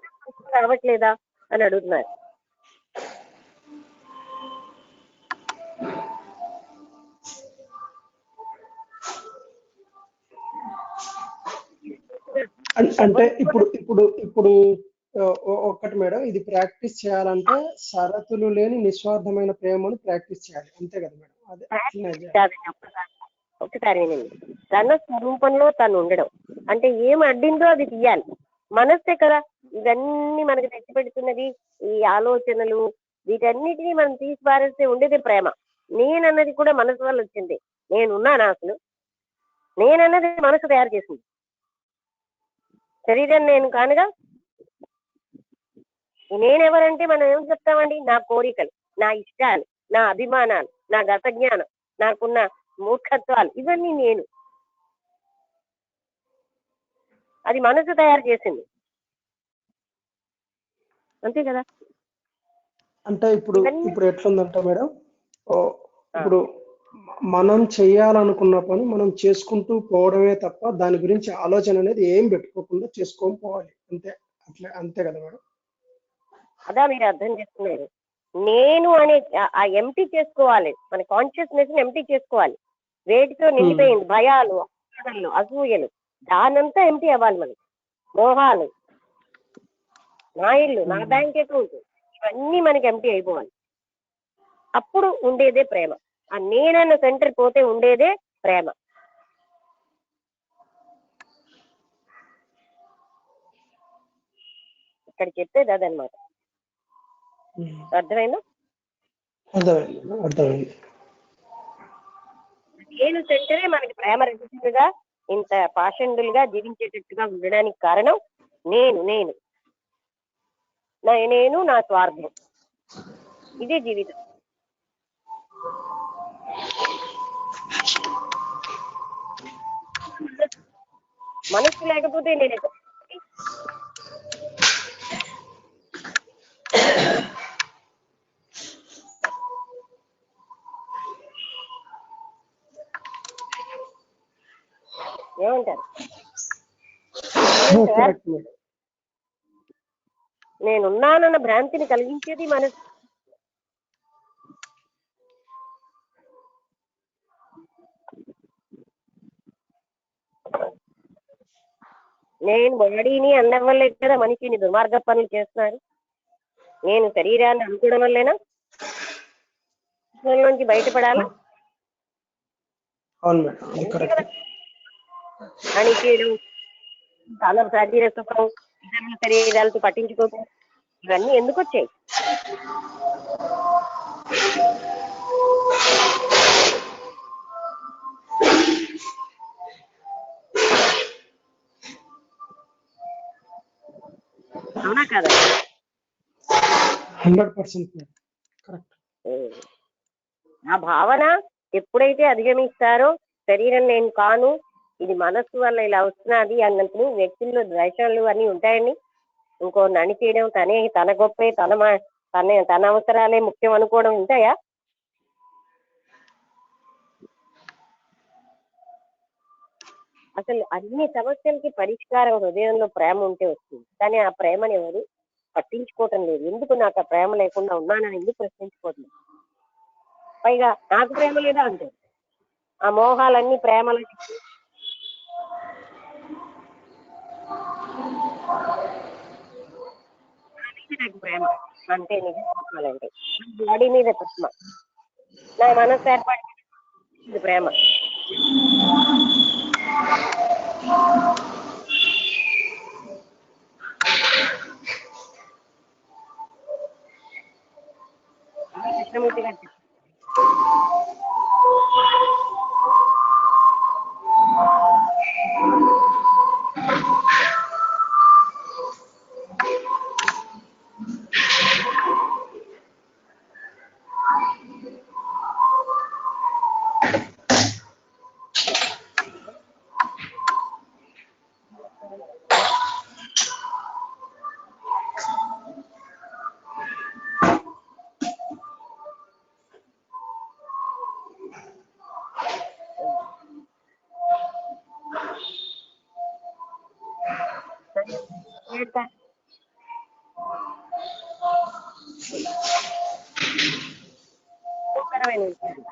Speaker 3: రావట్లేదా అని అడుగుతున్నారు.
Speaker 4: అంటే ఇప్పుడు ఇప్పుడు ఇప్పుడు ఒక్కటి మేడం, ఇది ప్రాక్టీస్ చేయాలంటే షరతులు లేని నిస్వార్థమైన ప్రేమను ప్రాక్టీస్ చేయాలి, అంతే కదా మేడం?
Speaker 3: ఒకసారి వినండి, తన స్వరూపంలో తను ఉండడం అంటే ఏం అడ్డిందో అది తీయాలి. మనస్సే కదా ఇవన్నీ మనకి తెచ్చి పెడుతున్నది, ఈ ఆలోచనలు వీటన్నిటినీ మనం తీసి పారేస్తే ఉండేదే ప్రేమ. నేనన్నది కూడా మనసు వల్ల వచ్చింది. నేనున్నాను, అసలు నేనన్నది మనసు తయారు చేసింది, శరీరం నేను కానుగా. నేనెవరంటే మనం ఏం చెప్తామండి, నా కోరికలు, నా ఇష్టాలు, నా అభిమానాలు, నా గత జ్ఞానం, నాకున్న మూర్ఖత్వాలు, ఇవన్నీ నేను. అది మనసు తయారు చేసింది, అంతే కదా.
Speaker 4: అంటే ఇప్పుడు ఎట్లుందంటే మేడం, ఇప్పుడు మనం చేయాలనుకున్న పని మనం చేసుకుంటూ పోవడమే తప్ప దాని గురించి ఆలోచన అనేది ఏం పెట్టుకోకుండా చేసుకొని పోవాలి, అంతే కదా మేడం?
Speaker 3: అదా మీరు అర్థం చేసుకున్నారు. నేను అనే ఆ ఎంటీ చేసుకోవాలి, మన కాన్షియస్నెస్ ని ఎంటీ చేసుకోవాలి. వేటితో నిండిపోయింది, భయాలు, అసూయలు, దానంతా ఎంటీ అవ్వాలి. మనకి మోహాలు, నా ఇల్లు, నా బ్యాంక్ అకౌంట్, ఇవన్నీ మనకి ఎంటీ అయిపోవాలి. అప్పుడు ఉండేదే ప్రేమ. ఆ నేనన్న సెంటర్ పోతే ఉండేదే ప్రేమ. ఇక్కడ చెప్పేది అదనమాట. అర్థమైందా?
Speaker 4: అర్థమైంది.
Speaker 3: నేను సెంటరే మనకి ప్రేమ రహితులుగా, ఇంత పాషండులుగా జీవించేటట్టుగా ఉండడానికి కారణం నేను నా స్వార్థం. ఇదే జీవితం. మనసు లేకపోతే నేను ఏమంటారు?
Speaker 4: Correct madam.
Speaker 3: నేనున్నానన్న భ్రాంతిని కలిగించేది మనసు. నేను బాడీని అన్నం వల్లే కదా మనిషిని దుర్మార్గ పనులు చేస్తున్నారు. నేను శరీరాన్ని అనుకోవడం వల్లేనా నుంచి బయటపడాలా?
Speaker 4: అవును మేడం, అది కరెక్ట్.
Speaker 3: అణిచేయడం, తన శరీర సుఖం, ఇతరుల శరీరాలతో పట్టించుకోవడం, ఇవన్నీ ఎందుకు వచ్చాయి? అవునా కదా?
Speaker 4: 100% మేడం, కరెక్ట్.
Speaker 3: ఆ భావన ఎప్పుడైతే అధిగమిస్తారో శరీరం నేను కాను, ఇది మనస్సు వల్ల ఇలా వస్తున్నది అన్నప్పుడు వ్యక్తుల్లో ద్వేషాలు అన్నీ ఉంటాయండి. ఇంకో అణిచేయడం, తన గొప్పే, తన అవసరాలే ముఖ్యం అనుకోవడం ఉంటాయా? అసలు అన్ని సమస్యలకి పరిష్కారం హృదయంలో ప్రేమ ఉంటే వస్తుంది. కానీ ఆ ప్రేమని ఎవరు పట్టించుకోవటం లేదు. ఎందుకు నాకు ఆ ప్రేమ లేకుండా ఉన్నానని ఎందుకు ప్రశ్నించుకోవట్లేదు? పైగా నాకు ప్రేమ లేదా అంటే ఆ మోహాలన్నీ ప్రేమలు. నాకు ప్రేమ అంటే నిజం చెప్పాలంటే బాడీ మీద ప్రేమ, నా మనసు ఏర్పడింది ప్రేమ. కృష్ణమూర్తి గారు సుఖకరమైన విషయాలు.